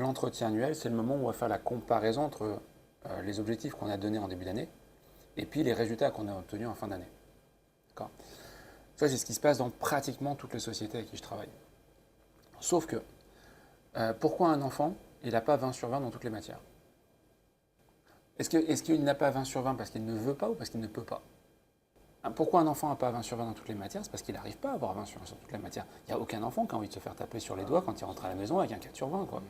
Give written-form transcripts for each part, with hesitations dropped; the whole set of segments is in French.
l'entretien annuel, c'est le moment où on va faire la comparaison entre les objectifs qu'on a donnés en début d'année et puis les résultats qu'on a obtenus en fin d'année. D'accord. Ça, c'est ce qui se passe dans pratiquement toutes les sociétés avec qui je travaille. Sauf que, pourquoi un enfant, il n'a pas 20 sur 20 dans toutes les matières? Est-ce qu'il n'a pas 20 sur 20 parce qu'il ne veut pas ou parce qu'il ne peut pas? Pourquoi un enfant n'a pas 20 sur 20 dans toutes les matières? C'est parce qu'il n'arrive pas à avoir 20 sur 20 sur toutes les matières. Il n'y a aucun enfant qui a envie de se faire taper sur les doigts quand il rentre à la maison avec un 4 sur 20, quoi.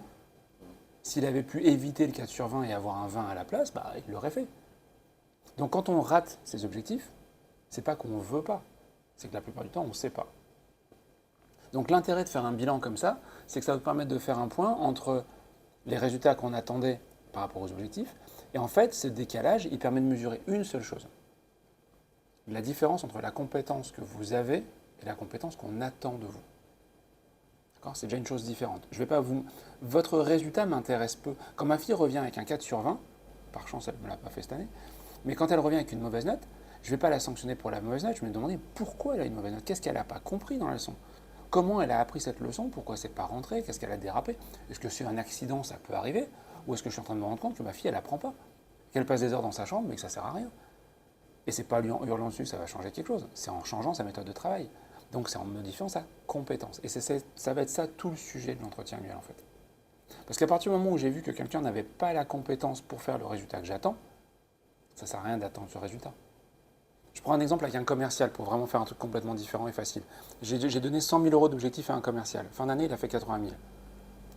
S'il avait pu éviter le 4 sur 20 et avoir un 20 à la place, bah, il l'aurait fait. Donc quand on rate ses objectifs, c'est pas qu'on ne veut pas, c'est que la plupart du temps, on ne sait pas. Donc l'intérêt de faire un bilan comme ça, c'est que ça va vous permettre de faire un point entre les résultats qu'on attendait par rapport aux objectifs, et en fait, ce décalage, il permet de mesurer une seule chose. La différence entre la compétence que vous avez et la compétence qu'on attend de vous. D'accord? C'est déjà une chose différente. Je vais pas vous... Votre résultat m'intéresse peu. Quand ma fille revient avec un 4 sur 20, par chance elle ne me l'a pas fait cette année, mais quand elle revient avec une mauvaise note, je ne vais pas la sanctionner pour la mauvaise note, je vais me demander pourquoi elle a une mauvaise note, qu'est-ce qu'elle n'a pas compris dans la leçon, comment elle a appris cette leçon, pourquoi c'est pas rentré, qu'est-ce qu'elle a dérapé, est-ce que c'est un accident, ça peut arriver, ou est-ce que je suis en train de me rendre compte que ma fille elle apprend pas, qu'elle passe des heures dans sa chambre mais que ça sert à rien. Et c'est pas en hurlant dessus ça va changer quelque chose, c'est en changeant sa méthode de travail. Donc c'est en modifiant sa compétence. Et ça va être ça tout le sujet de l'entretien annuel en fait. Parce qu'à partir du moment où j'ai vu que quelqu'un n'avait pas la compétence pour faire le résultat que j'attends, ça ne sert à rien d'attendre ce résultat. Je prends un exemple avec un commercial pour vraiment faire un truc complètement différent et facile. J'ai donné 100 000 euros d'objectif à un commercial. Fin d'année, il a fait 80 000.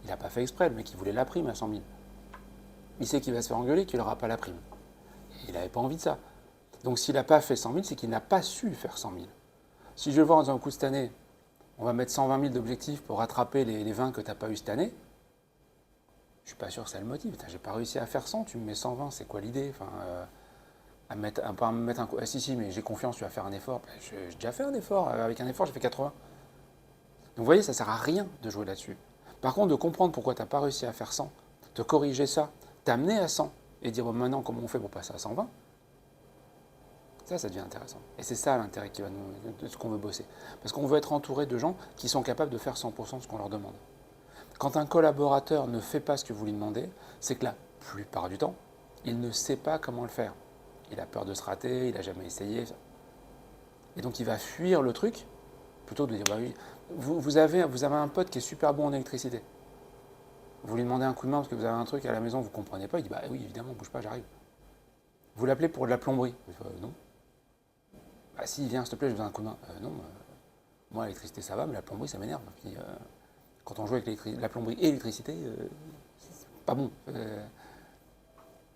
Il n'a pas fait exprès, le mec il voulait la prime à 100 000. Il sait qu'il va se faire engueuler, qu'il n'aura pas la prime. Il n'avait pas envie de ça. Donc s'il n'a pas fait 100 000, c'est qu'il n'a pas su faire 100 000. Si je le vois en disant, coup cette année, on va mettre 120 000 d'objectifs pour rattraper les 20 que tu n'as pas eu cette année, je ne suis pas sûr que ça le motive. J'ai pas réussi à faire 100, tu me mets 120, c'est quoi l'idée? À mettre un coup. Ah, si, mais j'ai confiance, tu vas faire un effort. J'ai déjà fait un effort. Avec un effort, j'ai fait 80. Donc vous voyez, ça ne sert à rien de jouer là-dessus. Par contre, de comprendre pourquoi tu n'as pas réussi à faire 100, de corriger ça, t'amener à 100 et dire maintenant comment on fait pour passer à 120, ça devient intéressant. Et c'est ça l'intérêt de ce qu'on veut bosser. Parce qu'on veut être entouré de gens qui sont capables de faire 100% de ce qu'on leur demande. Quand un collaborateur ne fait pas ce que vous lui demandez, c'est que la plupart du temps, il ne sait pas comment le faire. Il a peur de se rater, il n'a jamais essayé. Et donc il va fuir le truc, plutôt que de dire, bah oui, vous avez un pote qui est super bon en électricité. Vous lui demandez un coup de main parce que vous avez un truc à la maison, vous ne comprenez pas, il dit, bah oui, évidemment, bouge pas, j'arrive. Vous l'appelez pour de la plomberie. Non. Bah si, viens, s'il te plaît, je veux un coup de main. Non, moi l'électricité ça va, mais la plomberie ça m'énerve. Puis, quand on joue avec la plomberie et l'électricité, c'est pas bon.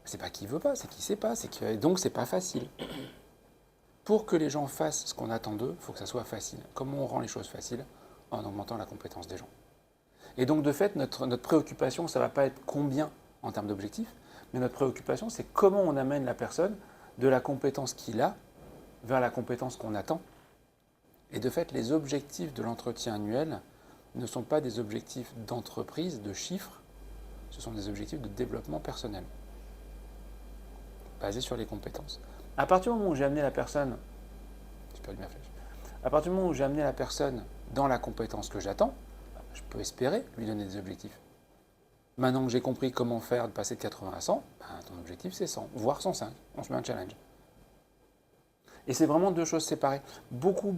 C'est pas qu'il veut pas, c'est qu'il sait pas, donc c'est pas facile. Pour que les gens fassent ce qu'on attend d'eux, il faut que ça soit facile. Comment on rend les choses faciles? En augmentant la compétence des gens. Et donc de fait, notre préoccupation, ça ne va pas être combien en termes d'objectifs, mais notre préoccupation, c'est comment on amène la personne de la compétence qu'il a vers la compétence qu'on attend. Et de fait, les objectifs de l'entretien annuel ne sont pas des objectifs d'entreprise, de chiffres, ce sont des objectifs de développement personnel, basés sur les compétences. À partir du moment où j'ai amené la personne, j'ai perdu ma flèche, à partir du moment où j'ai amené la personne dans la compétence que j'attends, je peux espérer lui donner des objectifs. Maintenant que j'ai compris comment faire de passer de 80 à 100, ton objectif c'est 100, voire 105, on se met un challenge. Et c'est vraiment deux choses séparées. Beaucoup,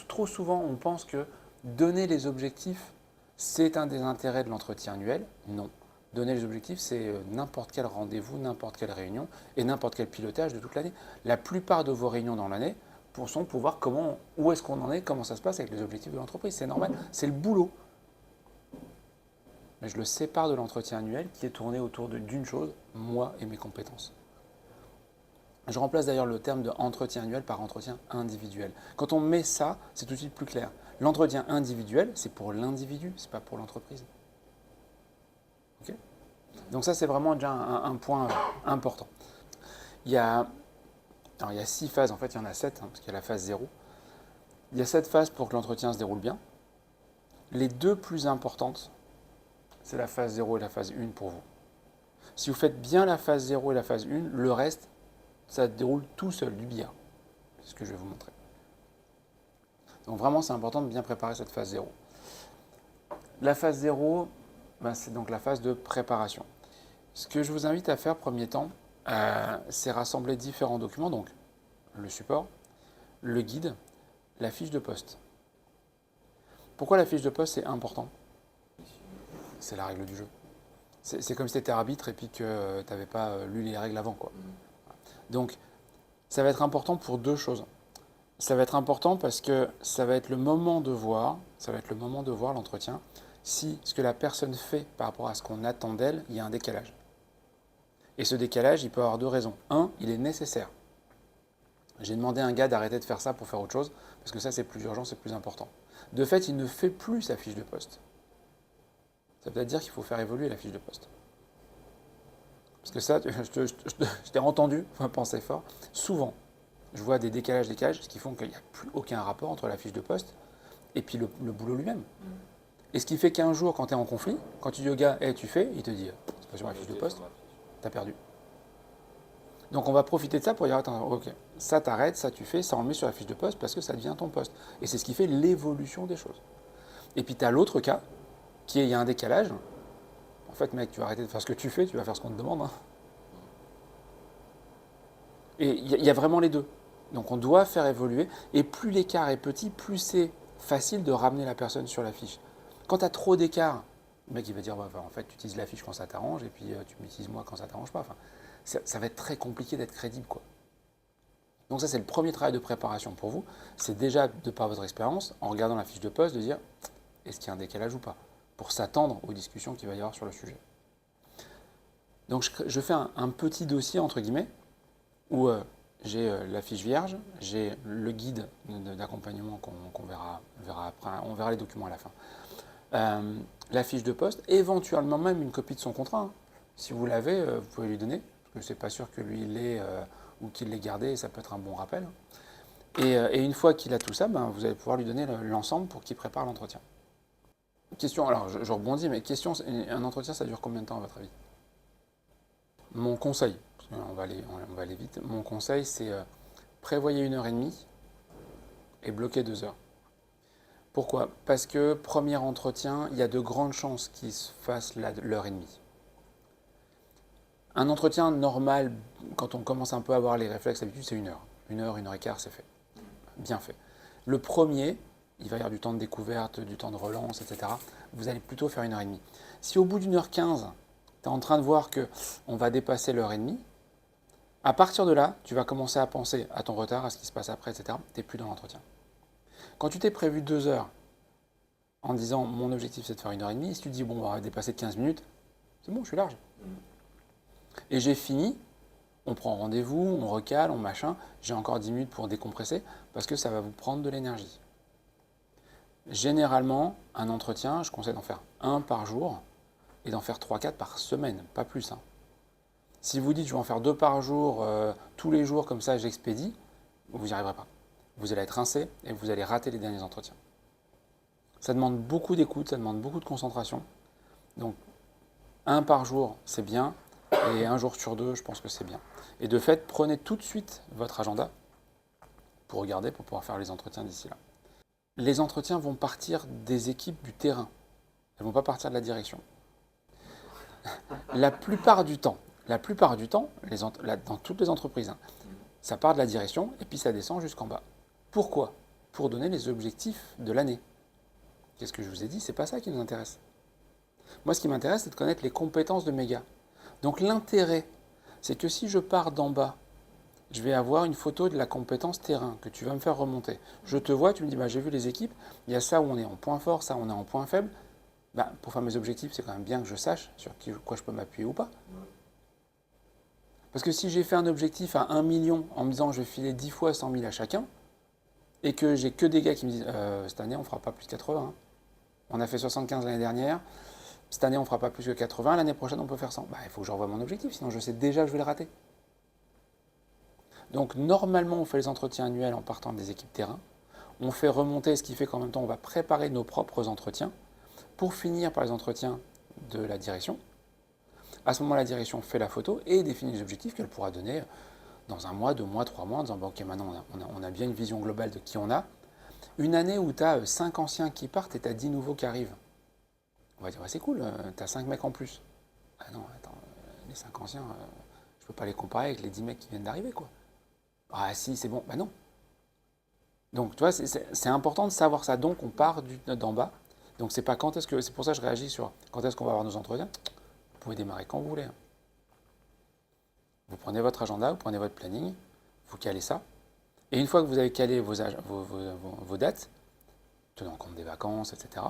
trop souvent, on pense que donner les objectifs, c'est un des intérêts de l'entretien annuel. Non. Donner les objectifs, c'est n'importe quel rendez-vous, n'importe quelle réunion et n'importe quel pilotage de toute l'année. La plupart de vos réunions dans l'année sont pour voir où est-ce qu'on en est, comment ça se passe avec les objectifs de l'entreprise. C'est normal, c'est le boulot. Mais je le sépare de l'entretien annuel qui est tourné autour d'une chose, moi et mes compétences. Je remplace d'ailleurs le terme de entretien annuel par entretien individuel. Quand on met ça, c'est tout de suite plus clair. L'entretien individuel, c'est pour l'individu, c'est pas pour l'entreprise. Okay. Donc ça, c'est vraiment déjà un point important. Il y a 6 phases, en fait, il y en a 7, parce qu'il y a la phase 0. Il y a 7 phases pour que l'entretien se déroule bien. Les deux plus importantes, c'est la phase 0 et la phase 1 pour vous. Si vous faites bien la phase 0 et la phase 1, le reste, ça se déroule tout seul, du billard. C'est ce que je vais vous montrer. Donc vraiment, c'est important de bien préparer cette phase 0. La phase 0, Ben, c'est donc la phase de préparation. Ce que je vous invite à faire, premier temps, c'est rassembler différents documents, donc le support, le guide, la fiche de poste. Pourquoi la fiche de poste c'est important? C'est la règle du jeu. C'est comme si tu étais arbitre et puis que tu n'avais pas lu les règles avant, quoi. Donc, ça va être important pour deux choses. Ça va être important parce que ça va être le moment de voir, l'entretien, si ce que la personne fait par rapport à ce qu'on attend d'elle, il y a un décalage. Et ce décalage, il peut avoir deux raisons. Un, il est nécessaire. J'ai demandé à un gars d'arrêter de faire ça pour faire autre chose, parce que ça c'est plus urgent, c'est plus important. De fait, il ne fait plus sa fiche de poste. Ça veut dire qu'il faut faire évoluer la fiche de poste. Parce que ça, je t'ai entendu penser fort. Souvent, je vois des décalages, ce qui font qu'il n'y a plus aucun rapport entre la fiche de poste et puis le boulot lui-même. Et ce qui fait qu'un jour, quand tu es en conflit, quand tu dis au gars, hey, tu fais, il te dit, c'est pas sur la fiche de poste, t'as perdu. Donc on va profiter de ça pour dire, attends, ok, ça t'arrête, ça tu fais, ça on le met sur la fiche de poste parce que ça devient ton poste. Et c'est ce qui fait l'évolution des choses. Et puis tu as l'autre cas, qui est, il y a un décalage. En fait, mec, tu vas arrêter de faire ce que tu fais, tu vas faire ce qu'on te demande. Hein. Et il y a vraiment les deux. Donc on doit faire évoluer. Et plus l'écart est petit, plus c'est facile de ramener la personne sur la fiche. Quand tu as trop d'écart, le mec il va dire, ouais, en fait, tu utilises la fiche quand ça t'arrange et puis tu m'utilises moi quand ça t'arrange pas. Enfin, ça va être très compliqué d'être crédible, quoi. Donc ça, c'est le premier travail de préparation pour vous. C'est déjà, de par votre expérience, en regardant la fiche de poste, de dire, est-ce qu'il y a un décalage ou pas, pour s'attendre aux discussions qu'il va y avoir sur le sujet. Donc je fais un petit dossier, entre guillemets, où j'ai la fiche vierge, j'ai le guide d'accompagnement qu'on verra après, on verra les documents à la fin. La fiche de poste, éventuellement même une copie de son contrat. Hein. Si vous l'avez, vous pouvez lui donner, parce que je ne suis pas sûr que lui il l'ait ou qu'il l'ait gardé, et ça peut être un bon rappel. Et une fois qu'il a tout ça, ben, vous allez pouvoir lui donner l'ensemble pour qu'il prépare l'entretien. Question, alors je rebondis, mais question, un entretien ça dure combien de temps à votre avis? Mon conseil, on va aller vite, mon conseil c'est prévoyez 1h30 et bloquez 2 heures. Pourquoi? Parce que premier entretien, il y a de grandes chances qu'il se fasse l'heure et demie. Un entretien normal, quand on commence un peu à avoir les réflexes d'habitude, c'est 1 heure. 1 heure, 1 heure et quart, c'est fait. Bien fait. Le premier, il va y avoir du temps de découverte, du temps de relance, etc. Vous allez plutôt faire 1h30. Si au bout d'1h15, tu es en train de voir qu'on va dépasser l'heure et demie, à partir de là, tu vas commencer à penser à ton retard, à ce qui se passe après, etc. Tu n'es plus dans l'entretien. Quand tu t'es prévu 2 heures en disant mon objectif c'est de faire 1h30, si tu dis bon, on va dépasser de 15 minutes, c'est bon, je suis large. Et j'ai fini, on prend rendez-vous, on recale, on machin, j'ai encore 10 minutes pour décompresser parce que ça va vous prendre de l'énergie. Généralement, un entretien, je conseille d'en faire un par jour et d'en faire 3-4 par semaine, pas plus. Hein. Si vous dites je vais en faire 2 par jour, tous les jours comme ça j'expédie, vous n'y arriverez pas. Vous allez être rincé et vous allez rater les derniers entretiens. Ça demande beaucoup d'écoute, ça demande beaucoup de concentration. Donc, un par jour, c'est bien. Et un jour sur 2, je pense que c'est bien. Et de fait, prenez tout de suite votre agenda pour regarder, pour pouvoir faire les entretiens d'ici là. Les entretiens vont partir des équipes du terrain. Elles ne vont pas partir de la direction. La plupart du temps, dans toutes les entreprises, hein, ça part de la direction et puis ça descend jusqu'en bas. Pourquoi? Pour donner les objectifs de l'année. Qu'est-ce que je vous ai dit? C'est pas ça qui nous intéresse. Moi, ce qui m'intéresse, c'est de connaître les compétences de mes gars. Donc l'intérêt, c'est que si je pars d'en bas, je vais avoir une photo de la compétence terrain que tu vas me faire remonter. Je te vois, tu me dis, bah, j'ai vu les équipes, il y a ça où on est en point fort, ça où on est en point faible. Bah, pour faire mes objectifs, c'est quand même bien que je sache sur quoi je peux m'appuyer ou pas. Parce que si j'ai fait un objectif à 1 million en me disant je vais filer 10 fois 100 000 à chacun, et que j'ai que des gars qui me disent cette année on ne fera pas plus de 80, hein. On a fait 75 l'année dernière, cette année on ne fera pas plus que 80, l'année prochaine on peut faire 100. Bah, il faut que je revoie mon objectif, sinon je sais déjà que je vais le rater. Donc normalement on fait les entretiens annuels en partant des équipes terrain, on fait remonter, ce qui fait qu'en même temps on va préparer nos propres entretiens, pour finir par les entretiens de la direction. À ce moment la direction fait la photo et définit les objectifs qu'elle pourra donner dans 1 mois, 2 mois, 3 mois, en disant bon, ok, maintenant on a bien une vision globale de qui on a. Une année où tu as 5 anciens qui partent et tu as 10 nouveaux qui arrivent. On va dire, ouais, c'est cool, t'as 5 mecs en plus. Ah non, attends, les 5 anciens, je peux pas les comparer avec les 10 mecs qui viennent d'arriver, quoi. Ah si, c'est bon. Bah non. Donc, tu vois, c'est important de savoir ça. Donc, on part d'en bas. Donc, c'est pas quand est-ce que. C'est pour ça que je réagis sur quand est-ce qu'on va avoir nos entretiens. Vous pouvez démarrer quand vous voulez, hein. Vous prenez votre agenda, vous prenez votre planning, vous calez ça. Et une fois que vous avez calé vos dates, tenant compte des vacances, etc.,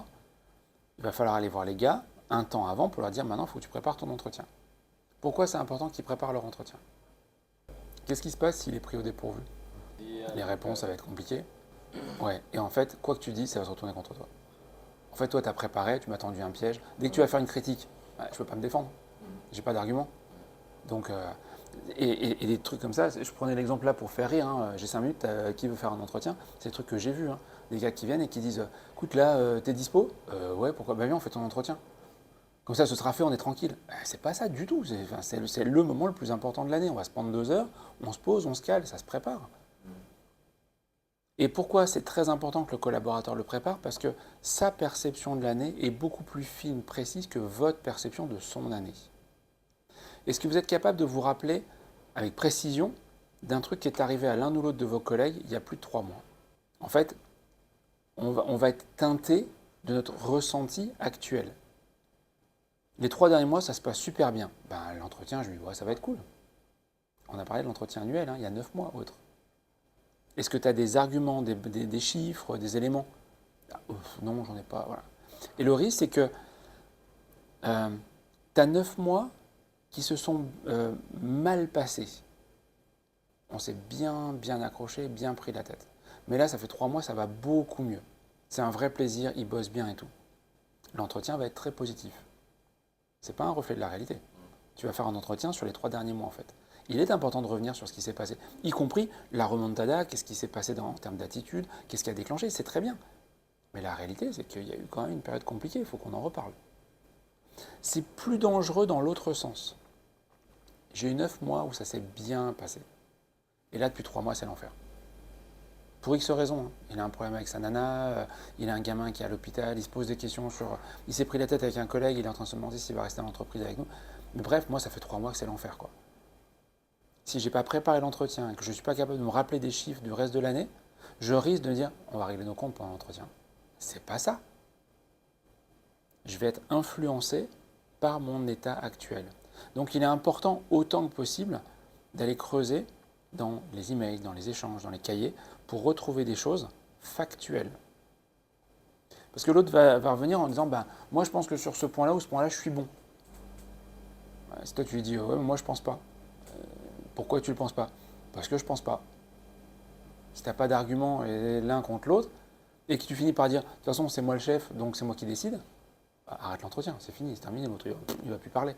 il va falloir aller voir les gars un temps avant pour leur dire maintenant, il faut que tu prépares ton entretien. Pourquoi c'est important qu'ils préparent leur entretien? Qu'est-ce qui se passe s'il est pris au dépourvu? Les réponses, ça va être compliqué. Ouais, et en fait, quoi que tu dis, ça va se retourner contre toi. En fait, toi, tu as préparé, tu m'as tendu un piège. Dès que tu vas faire une critique, je ne peux pas me défendre. J'ai pas d'argument. Donc, et des trucs comme ça, je prenais l'exemple là pour faire rire, hein. J'ai 5 minutes, qui veut faire un entretien? C'est des trucs que j'ai vus, hein. Des gars qui viennent et qui disent écoute, là, t'es dispo? Ouais, pourquoi? Bah viens, on fait ton entretien. Comme ça, ce sera fait, on est tranquille. C'est pas ça du tout. C'est le moment le plus important de l'année. On va se prendre 2 heures, on se pose, on se cale, ça se prépare. Et pourquoi c'est très important que le collaborateur le prépare? Parce que sa perception de l'année est beaucoup plus fine, précise que votre perception de son année. Est-ce que vous êtes capable de vous rappeler avec précision d'un truc qui est arrivé à l'un ou l'autre de vos collègues il y a plus de 3 mois? En fait, on va être teinté de notre ressenti actuel. Les 3 derniers mois, ça se passe super bien. Ben, l'entretien, je lui dis, ouais, ça va être cool. On a parlé de l'entretien annuel, hein, il y a 9 mois autre. Est-ce que tu as des arguments, des chiffres, des éléments? Non, j'en ai pas. Voilà. Et le risque, c'est que tu as 9 mois qui se sont mal passés. On s'est bien accroché, bien pris la tête. Mais là, ça fait 3 mois, ça va beaucoup mieux. C'est un vrai plaisir, ils bossent bien et tout. L'entretien va être très positif. C'est pas un reflet de la réalité. Tu vas faire un entretien sur les 3 derniers mois, en fait. Il est important de revenir sur ce qui s'est passé, y compris la remontada, qu'est-ce qui s'est passé en termes d'attitude, qu'est-ce qui a déclenché, c'est très bien. Mais la réalité, c'est qu'il y a eu quand même une période compliquée, il faut qu'on en reparle. C'est plus dangereux dans l'autre sens. J'ai eu 9 mois où ça s'est bien passé. Et là, depuis 3 mois, c'est l'enfer. Pour X raisons, hein. Il a un problème avec sa nana, il a un gamin qui est à l'hôpital, il se pose des questions sur... Il s'est pris la tête avec un collègue, il est en train de se demander s'il va rester à l'entreprise avec nous. Mais bref, moi, ça fait 3 mois que c'est l'enfer, quoi. Si j'ai pas préparé l'entretien et que je ne suis pas capable de me rappeler des chiffres du reste de l'année, je risque de dire on va régler nos comptes pendant l'entretien. C'est pas ça. Je vais être influencé par mon état actuel. Donc il est important autant que possible d'aller creuser dans les emails, dans les échanges, dans les cahiers, pour retrouver des choses factuelles. Parce que l'autre va revenir en disant bah, moi je pense que sur ce point-là ou ce point-là, je suis bon. Si toi tu lui dis ouais, mais moi je pense pas. Pourquoi tu ne le penses pas? Parce que je pense pas. Si tu n'as pas d'argument l'un contre l'autre, et que tu finis par dire de toute façon c'est moi le chef, donc c'est moi qui décide, bah, arrête l'entretien, c'est fini, c'est terminé, l'autre il ne va plus parler.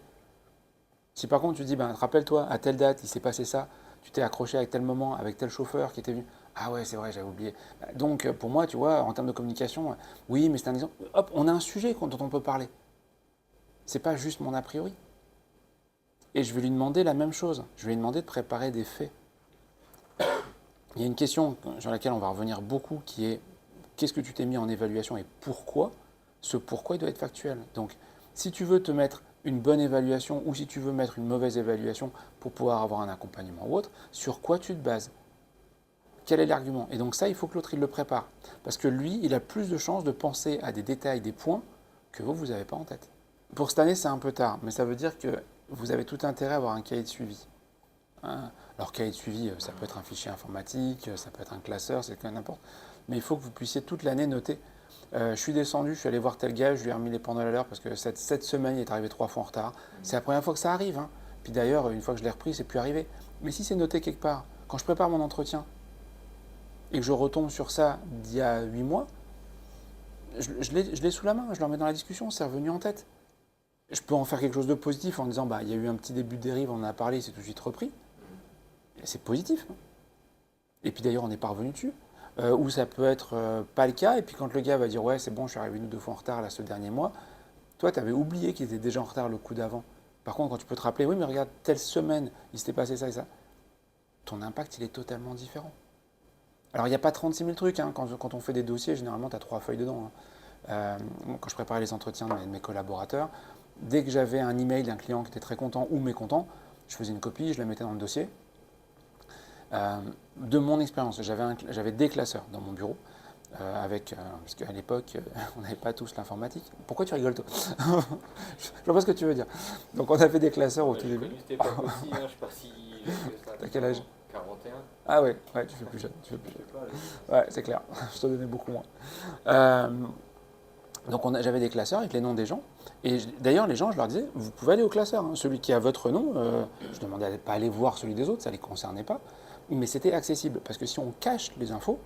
Si par contre tu dis, ben, rappelle-toi, à telle date, il s'est passé ça, tu t'es accroché avec tel moment, avec tel chauffeur qui était venu, ah ouais c'est vrai, j'avais oublié. Donc pour moi, tu vois, en termes de communication, oui, mais c'est un exemple, hop, on a un sujet dont on peut parler. C'est pas juste mon a priori. Et je vais lui demander la même chose, je vais lui demander de préparer des faits. Il y a une question sur laquelle on va revenir beaucoup qui est qu'est-ce que tu t'es mis en évaluation et pourquoi? Ce pourquoi il doit être factuel. Donc, si tu veux te mettre une bonne évaluation ou si tu veux mettre une mauvaise évaluation pour pouvoir avoir un accompagnement ou autre, sur quoi tu te bases? Quel est l'argument? Et donc ça, il faut que l'autre, il le prépare. Parce que lui, il a plus de chances de penser à des détails, des points que vous n'avez pas en tête. Pour cette année, c'est un peu tard, mais ça veut dire que vous avez tout intérêt à avoir un cahier de suivi. Hein. Alors, cahier de suivi, ça peut être un fichier informatique, ça peut être un classeur, c'est n'importe. Mais il faut que vous puissiez toute l'année noter. Je suis descendu, je suis allé voir tel gars, je lui ai remis les pendules à l'heure parce que cette semaine, il est arrivé 3 fois en retard. C'est la première fois que ça arrive. Hein. Puis d'ailleurs, une fois que je l'ai repris, c'est plus arrivé. Mais si c'est noté quelque part, quand je prépare mon entretien et que je retombe sur ça d'il y a 8 mois, je l'ai sous la main, je le remets dans la discussion, c'est revenu en tête. Je peux en faire quelque chose de positif en disant, bah, il y a eu un petit début de dérive, on en a parlé, c'est tout de suite repris. C'est positif. Et puis d'ailleurs, on n'est pas revenu dessus. Ou ça peut être pas le cas, et puis quand le gars va dire ouais c'est bon, je suis arrivé 1 ou 2 fois en retard là ce dernier mois, toi tu avais oublié qu'il était déjà en retard le coup d'avant. Par contre, quand tu peux te rappeler, oui mais regarde, telle semaine, il s'était passé ça et ça, ton impact il est totalement différent. Alors il n'y a pas 36 000 trucs, hein. Quand on fait des dossiers, généralement tu as 3 feuilles dedans. Hein. Quand je préparais les entretiens de mes collaborateurs, dès que j'avais un email d'un client qui était très content ou mécontent, je faisais une copie, je la mettais dans le dossier. De mon expérience, j'avais des classeurs dans mon bureau, parce qu'à l'époque, on n'avait pas tous l'informatique. Pourquoi tu rigoles, toi? Je vois pas ce que tu veux dire. Donc on avait des classeurs au tout début. J'ai connu cette époque aussi, je sais pas si T'as quel âge? 41. Ah ouais, tu fais plus jeune. Je sais pas. Ouais, c'est clair, je te donnais beaucoup moins. Donc j'avais des classeurs avec les noms des gens. Et d'ailleurs, les gens, je leur disais, vous pouvez aller au classeur. Hein. Celui qui a votre nom, je demandais à ne pas aller voir celui des autres, ça ne les concernait pas. Mais c'était accessible. Parce que si on cache les infos,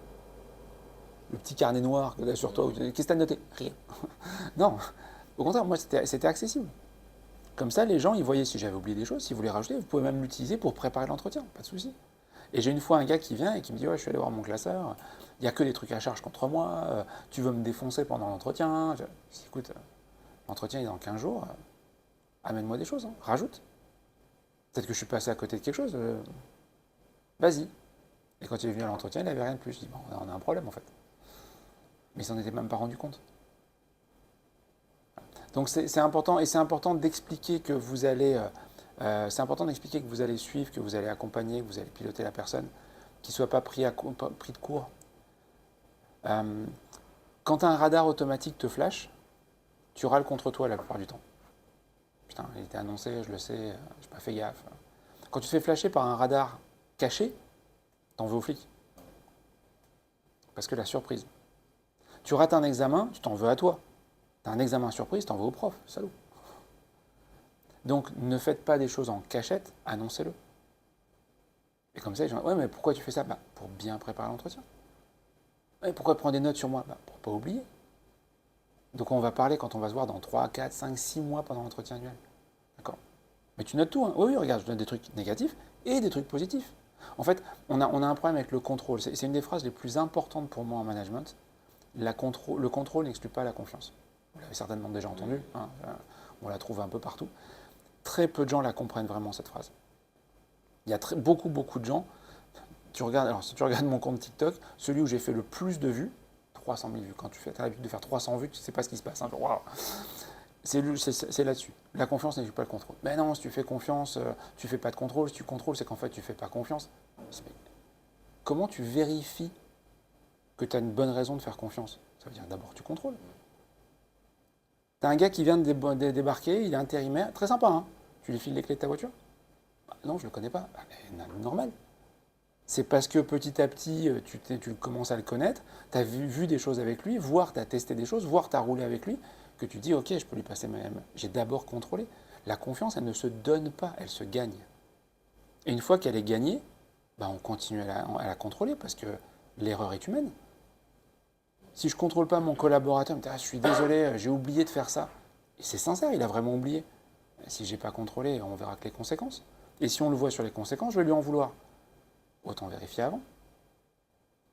le petit carnet noir que tu as sur toi, qu'est-ce que tu as noté? Rien. Non, au contraire, moi, c'était accessible. Comme ça, les gens, ils voyaient si j'avais oublié des choses, si vous voulez rajouter, vous pouvez même l'utiliser pour préparer l'entretien, pas de souci. Et j'ai une fois un gars qui vient et qui me dit, ouais, je suis allé voir mon classeur, il n'y a que des trucs à charge contre moi, tu veux me défoncer pendant l'entretien. Je dis, écoute, l'entretien est dans 15 jours, amène-moi des choses, hein, rajoute. Peut-être que je suis passé à côté de quelque chose, vas-y. Et quand il est venu à l'entretien, il n'avait rien de plus. Je dis, bon, on a un problème en fait. Mais il s'en était même pas rendu compte. Donc c'est important, et c'est important d'expliquer que vous allez... c'est important d'expliquer que vous allez suivre, que vous allez accompagner, que vous allez piloter la personne, qu'il ne soit pas pris de court. Quand un radar automatique te flash, tu râles contre toi la plupart du temps. Putain, il était annoncé, je le sais, je n'ai pas fait gaffe. Quand tu te fais flasher par un radar caché, t'en veux aux flics. Parce que la surprise. Tu rates un examen, tu t'en veux à toi. T'as un examen surprise, t'en veux au prof, salaud. Donc ne faites pas des choses en cachette, annoncez-le. Et comme ça, les gens disent, ouais, mais pourquoi tu fais ça? Bah, pour bien préparer l'entretien. Et pourquoi prendre des notes sur moi? Bah, pour pas oublier. Donc on va parler quand on va se voir dans 3, 4, 5, 6 mois pendant l'entretien annuel. D'accord? Mais tu notes tout, hein. Oui, regarde, je donne des trucs négatifs et des trucs positifs. En fait, on a un problème avec le contrôle. C'est une des phrases les plus importantes pour moi en management. Le contrôle n'exclut pas la confiance. Vous l'avez certainement déjà entendu, hein, on la trouve un peu partout. Très peu de gens la comprennent vraiment, cette phrase. Il y a beaucoup de gens. Si tu regardes mon compte TikTok, celui où j'ai fait le plus de vues, 300 000 vues. Quand tu as l'habitude de faire 300 vues, tu ne sais pas ce qui se passe. Hein, wow. C'est là-dessus. La confiance n'exclut pas le contrôle. Mais non, si tu fais confiance, tu ne fais pas de contrôle. Si tu contrôles, c'est qu'en fait, tu ne fais pas confiance. Comment tu vérifies que tu as une bonne raison de faire confiance? Ça veut dire d'abord tu contrôles. T'as un gars qui vient de débarquer, il est intérimaire, très sympa, hein. Tu lui files les clés de ta voiture? Bah, non, je ne le connais pas. Bah, normal. C'est parce que petit à petit, tu commences à le connaître, tu as vu des choses avec lui, voire tu as testé des choses, voire tu as roulé avec lui, que tu dis, ok, je peux lui passer même. J'ai d'abord contrôlé. La confiance, elle ne se donne pas, elle se gagne. Et une fois qu'elle est gagnée, bah, on continue à la contrôler, parce que l'erreur est humaine. Si je ne contrôle pas mon collaborateur, je suis désolé, j'ai oublié de faire ça. Et c'est sincère, il a vraiment oublié. Si je n'ai pas contrôlé, on verra que les conséquences. Et si on le voit sur les conséquences, je vais lui en vouloir. Autant vérifier avant.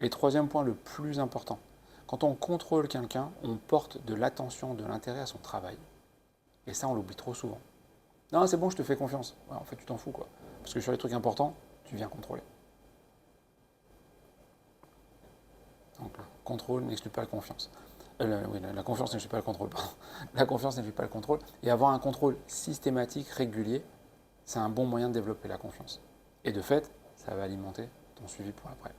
Et troisième point, le plus important, quand on contrôle quelqu'un, on porte de l'attention, de l'intérêt à son travail. Et ça, on l'oublie trop souvent. Non, c'est bon, je te fais confiance. Ouais, en fait, tu t'en fous, quoi. Parce que sur les trucs importants, tu viens contrôler. Donc, le contrôle n'exclut pas la confiance. La confiance n'exclut pas le contrôle, pardon. La confiance n'exclut pas le contrôle. Et avoir un contrôle systématique, régulier, c'est un bon moyen de développer la confiance. Et de fait, ça va alimenter ton suivi pour après.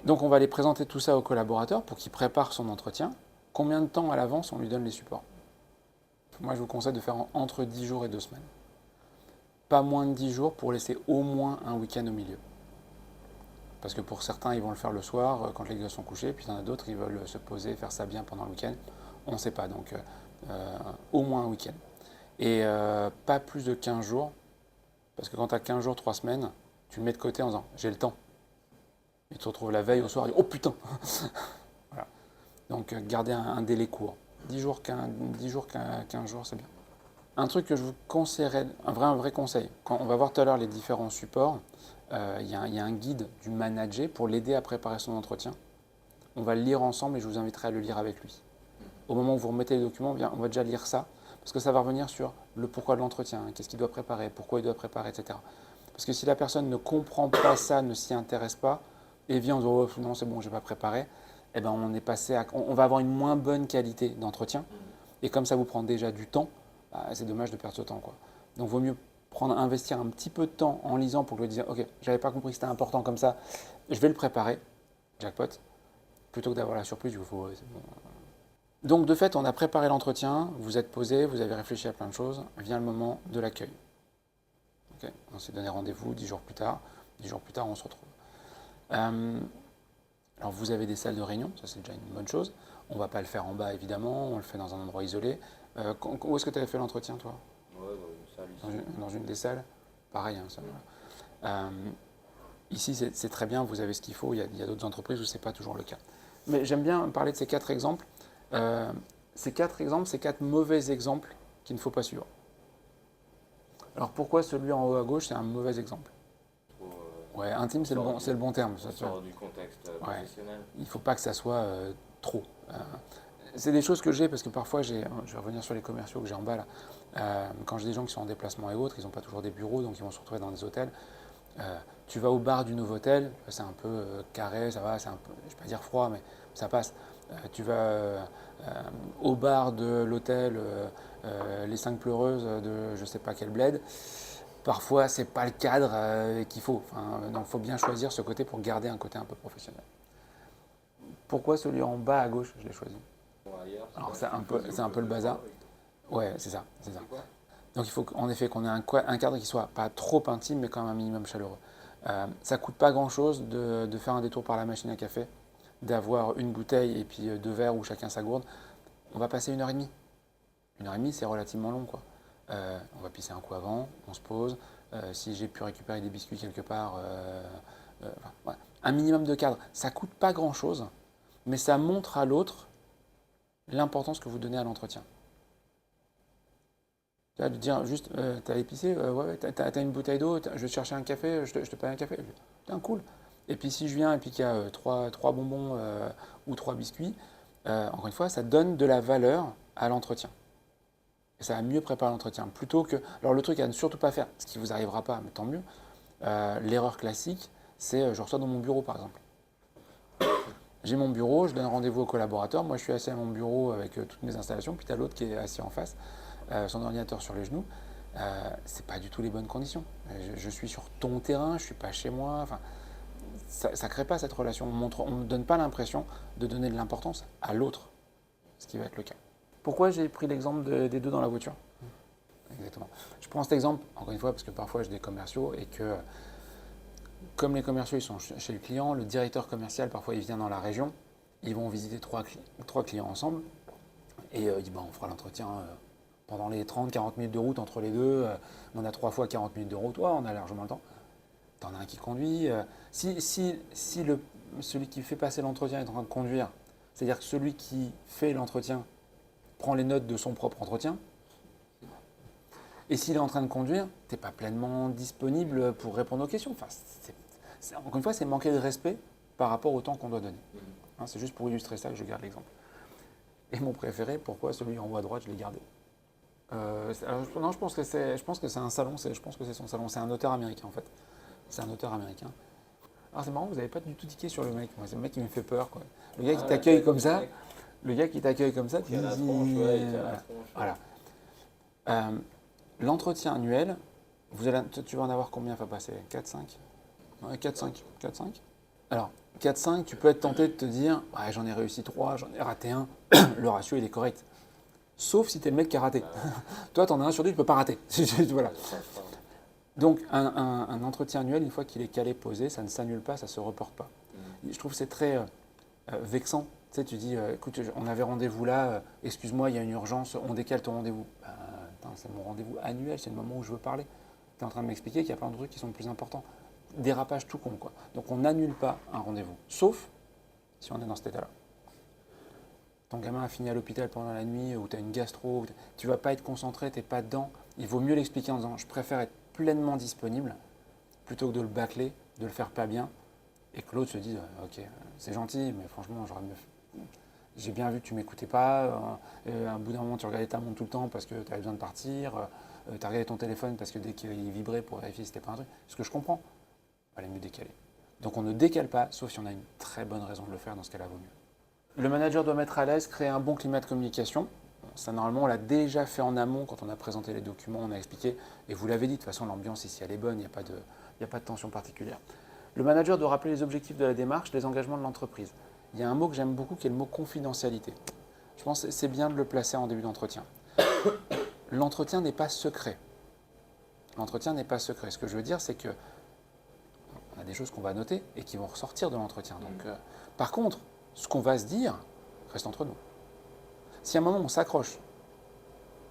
Donc on va aller présenter tout ça au collaborateur pour qu'il prépare son entretien. Combien de temps à l'avance on lui donne les supports? Moi je vous conseille de faire entre 10 jours et 2 semaines. Pas moins de 10 jours pour laisser au moins un week-end au milieu. Parce que pour certains, ils vont le faire le soir quand les gars sont couchés, puis il y en a d'autres, ils veulent se poser, faire ça bien pendant le week-end. On ne sait pas, donc au moins un week-end. Et pas plus de 15 jours, parce que quand tu as 15 jours, 3 semaines, tu le mets de côté en disant j'ai le temps. Et tu te retrouves la veille au soir et oh putain. Voilà. Donc gardez un délai court. 10 jours, 15 jours, c'est bien. Un truc que je vous conseillerais, un vrai conseil, quand on va voir tout à l'heure les différents supports, il y a un guide du manager pour l'aider à préparer son entretien. On va le lire ensemble et je vous inviterai à le lire avec lui. Au moment où vous remettez les documents, on va déjà lire ça, parce que ça va revenir sur le pourquoi de l'entretien, qu'est-ce qu'il doit préparer, pourquoi il doit préparer, etc. Parce que si la personne ne comprend pas ça, ne s'y intéresse pas, et vient en disant oh, non, c'est bon, je n'ai pas préparé, eh ben, on va avoir une moins bonne qualité d'entretien. Et comme ça vous prend déjà du temps, bah, c'est dommage de perdre ce temps, quoi. Donc, vaut mieux investir un petit peu de temps en lisant pour que le dire, ok, j'avais pas compris que c'était important comme ça, je vais le préparer, jackpot, plutôt que d'avoir la surprise, il faut. Bon. Donc, de fait, on a préparé l'entretien, vous êtes posé, vous avez réfléchi à plein de choses, vient le moment de l'accueil. Okay, on s'est donné rendez-vous 10 jours plus tard. 10 jours plus tard, on se retrouve. Alors, vous avez des salles de réunion, ça c'est déjà une bonne chose. On ne va pas le faire en bas, évidemment, on le fait dans un endroit isolé. Où est-ce que tu avais fait l'entretien, toi? Ouais, dans une salle ici. Dans une des salles? Pareil, hein, ça. Ici, c'est très bien, vous avez ce qu'il faut. Il y a d'autres entreprises où ce n'est pas toujours le cas. Mais j'aime bien parler de ces 4 exemples. Ces 4 mauvais exemples qu'il ne faut pas suivre. Alors pourquoi celui en haut à gauche, c'est un mauvais exemple? Ouais, intime, c'est le bon terme. Ça sort du contexte professionnel. Il ne faut pas que ça soit trop. C'est des choses que j'ai, parce que parfois, je vais revenir sur les commerciaux que j'ai en bas là. Quand j'ai des gens qui sont en déplacement et autres, ils n'ont pas toujours des bureaux, donc ils vont se retrouver dans des hôtels. Tu vas au bar du Novotel, c'est un peu carré, ça va, c'est un peu, je ne vais pas dire froid, mais ça passe. Tu vas au bar de l'hôtel Les 5 Pleureuses de je ne sais pas quel bled. Parfois, c'est pas le cadre qu'il faut. Donc, il faut bien choisir ce côté pour garder un côté un peu professionnel. Pourquoi celui en bas à gauche, je l'ai choisi? Alors, c'est un peu le bazar. Ouais, c'est ça. Donc, il faut en effet qu'on ait un cadre qui soit pas trop intime, mais quand même un minimum chaleureux. Ça coûte pas grand-chose de faire un détour par la machine à café, d'avoir une bouteille et puis 2 verres où chacun sa gourde. On va passer 1h30. 1h30, c'est relativement long, quoi. On va pisser un coup avant, on se pose. Si j'ai pu récupérer des biscuits quelque part, ouais. Un minimum de cadre. Ça ne coûte pas grand-chose, mais ça montre à l'autre l'importance que vous donnez à l'entretien. Tu vas lui dire juste, t'as épicé, ouais, t'as une bouteille d'eau, je vais te chercher un café, je te paye un café. Putain, cool. Et puis si je viens et puis qu'il y a 3 bonbons ou 3 biscuits, encore une fois, ça donne de la valeur à l'entretien. Et ça va mieux préparer l'entretien. Plutôt que. Alors le truc à ne surtout pas faire, ce qui ne vous arrivera pas, mais tant mieux, l'erreur classique, c'est je reçois dans mon bureau par exemple. J'ai mon bureau, je donne rendez-vous au collaborateur, moi je suis assis à mon bureau avec toutes mes installations, puis tu as l'autre qui est assis en face, son ordinateur sur les genoux. C'est pas du tout les bonnes conditions. Je suis sur ton terrain, je ne suis pas chez moi. Enfin, ça ne crée pas cette relation. On ne donne pas l'impression de donner de l'importance à l'autre, ce qui va être le cas. Pourquoi j'ai pris l'exemple des 2 dans la voiture? Exactement. Je prends cet exemple, encore une fois, parce que parfois j'ai des commerciaux et que, comme les commerciaux ils sont chez le client, le directeur commercial, parfois il vient dans la région, ils vont visiter 3 clients ensemble et il dit on fera l'entretien pendant les 30-40 minutes de route entre les deux. On a 3 fois 40 minutes de route, on a largement le temps. T'en as un qui conduit. Celui qui fait passer l'entretien est en train de conduire, c'est-à-dire que celui qui fait l'entretien prend les notes de son propre entretien. Et s'il est en train de conduire, tu n'es pas pleinement disponible pour répondre aux questions. Enfin, encore une fois, c'est manquer de respect par rapport au temps qu'on doit donner. C'est juste pour illustrer ça que je garde l'exemple. Et mon préféré, pourquoi celui en haut à droite, je l'ai gardé? Non, je pense que c'est un salon, je pense que c'est son salon. C'est un auteur américain en fait. C'est un auteur américain. Alors c'est marrant, vous n'avez pas du tout tiqué sur le mec. Moi, c'est le mec qui me fait peur, quoi. Le gars qui t'accueille comme ça. Le gars qui t'accueille comme ça, tu dis. Voilà. L'entretien annuel, tu vas en avoir combien à passer? 4-5? Ouais, 4-5. Alors, 4-5, tu peux être tenté de te dire ouais, j'en ai réussi 3, j'en ai raté 1. Le ratio, il est correct. Sauf si tu es le mec qui a raté. Toi, tu en as 1 sur 2, tu ne peux pas rater. Voilà. Donc, un entretien annuel, une fois qu'il est calé, posé, ça ne s'annule pas, ça ne se reporte pas. Je trouve que c'est très vexant. Tu sais, tu dis, écoute, on avait rendez-vous là, excuse-moi, il y a une urgence, on décale ton rendez-vous. C'est mon rendez-vous annuel, c'est le moment où je veux parler. Tu es en train de m'expliquer qu'il y a plein de trucs qui sont plus importants. Dérapage tout con, quoi. Donc, on n'annule pas un rendez-vous, sauf si on est dans cet état-là. Ton gamin a fini à l'hôpital pendant la nuit, ou tu as une gastro, tu ne vas pas être concentré, tu n'es pas dedans. Il vaut mieux l'expliquer en disant, je préfère être pleinement disponible plutôt que de le bâcler, de le faire pas bien et que l'autre se dise ok c'est gentil mais franchement j'ai bien vu que tu m'écoutais pas, à un bout d'un moment tu regardais ta montre tout le temps parce que tu avais besoin de partir, tu as regardé ton téléphone parce que dès qu'il vibrait pour vérifier si c'était pas un truc, ce que je comprends, il fallait mieux décaler. Donc on ne décale pas sauf si on a une très bonne raison de le faire, dans ce cas-là vaut mieux. Le manager doit mettre à l'aise, créer un bon climat de communication. Ça, normalement, on l'a déjà fait en amont quand on a présenté les documents, on a expliqué. Et vous l'avez dit, de toute façon, l'ambiance ici, elle est bonne, il n'y a pas de tension particulière. Le manager doit rappeler les objectifs de la démarche, les engagements de l'entreprise. Il y a un mot que j'aime beaucoup qui est le mot confidentialité. Je pense que c'est bien de le placer en début d'entretien. L'entretien n'est pas secret. L'entretien n'est pas secret. Ce que je veux dire, c'est que on a des choses qu'on va noter et qui vont ressortir de l'entretien. Donc, par contre, ce qu'on va se dire reste entre nous. Si à un moment on s'accroche,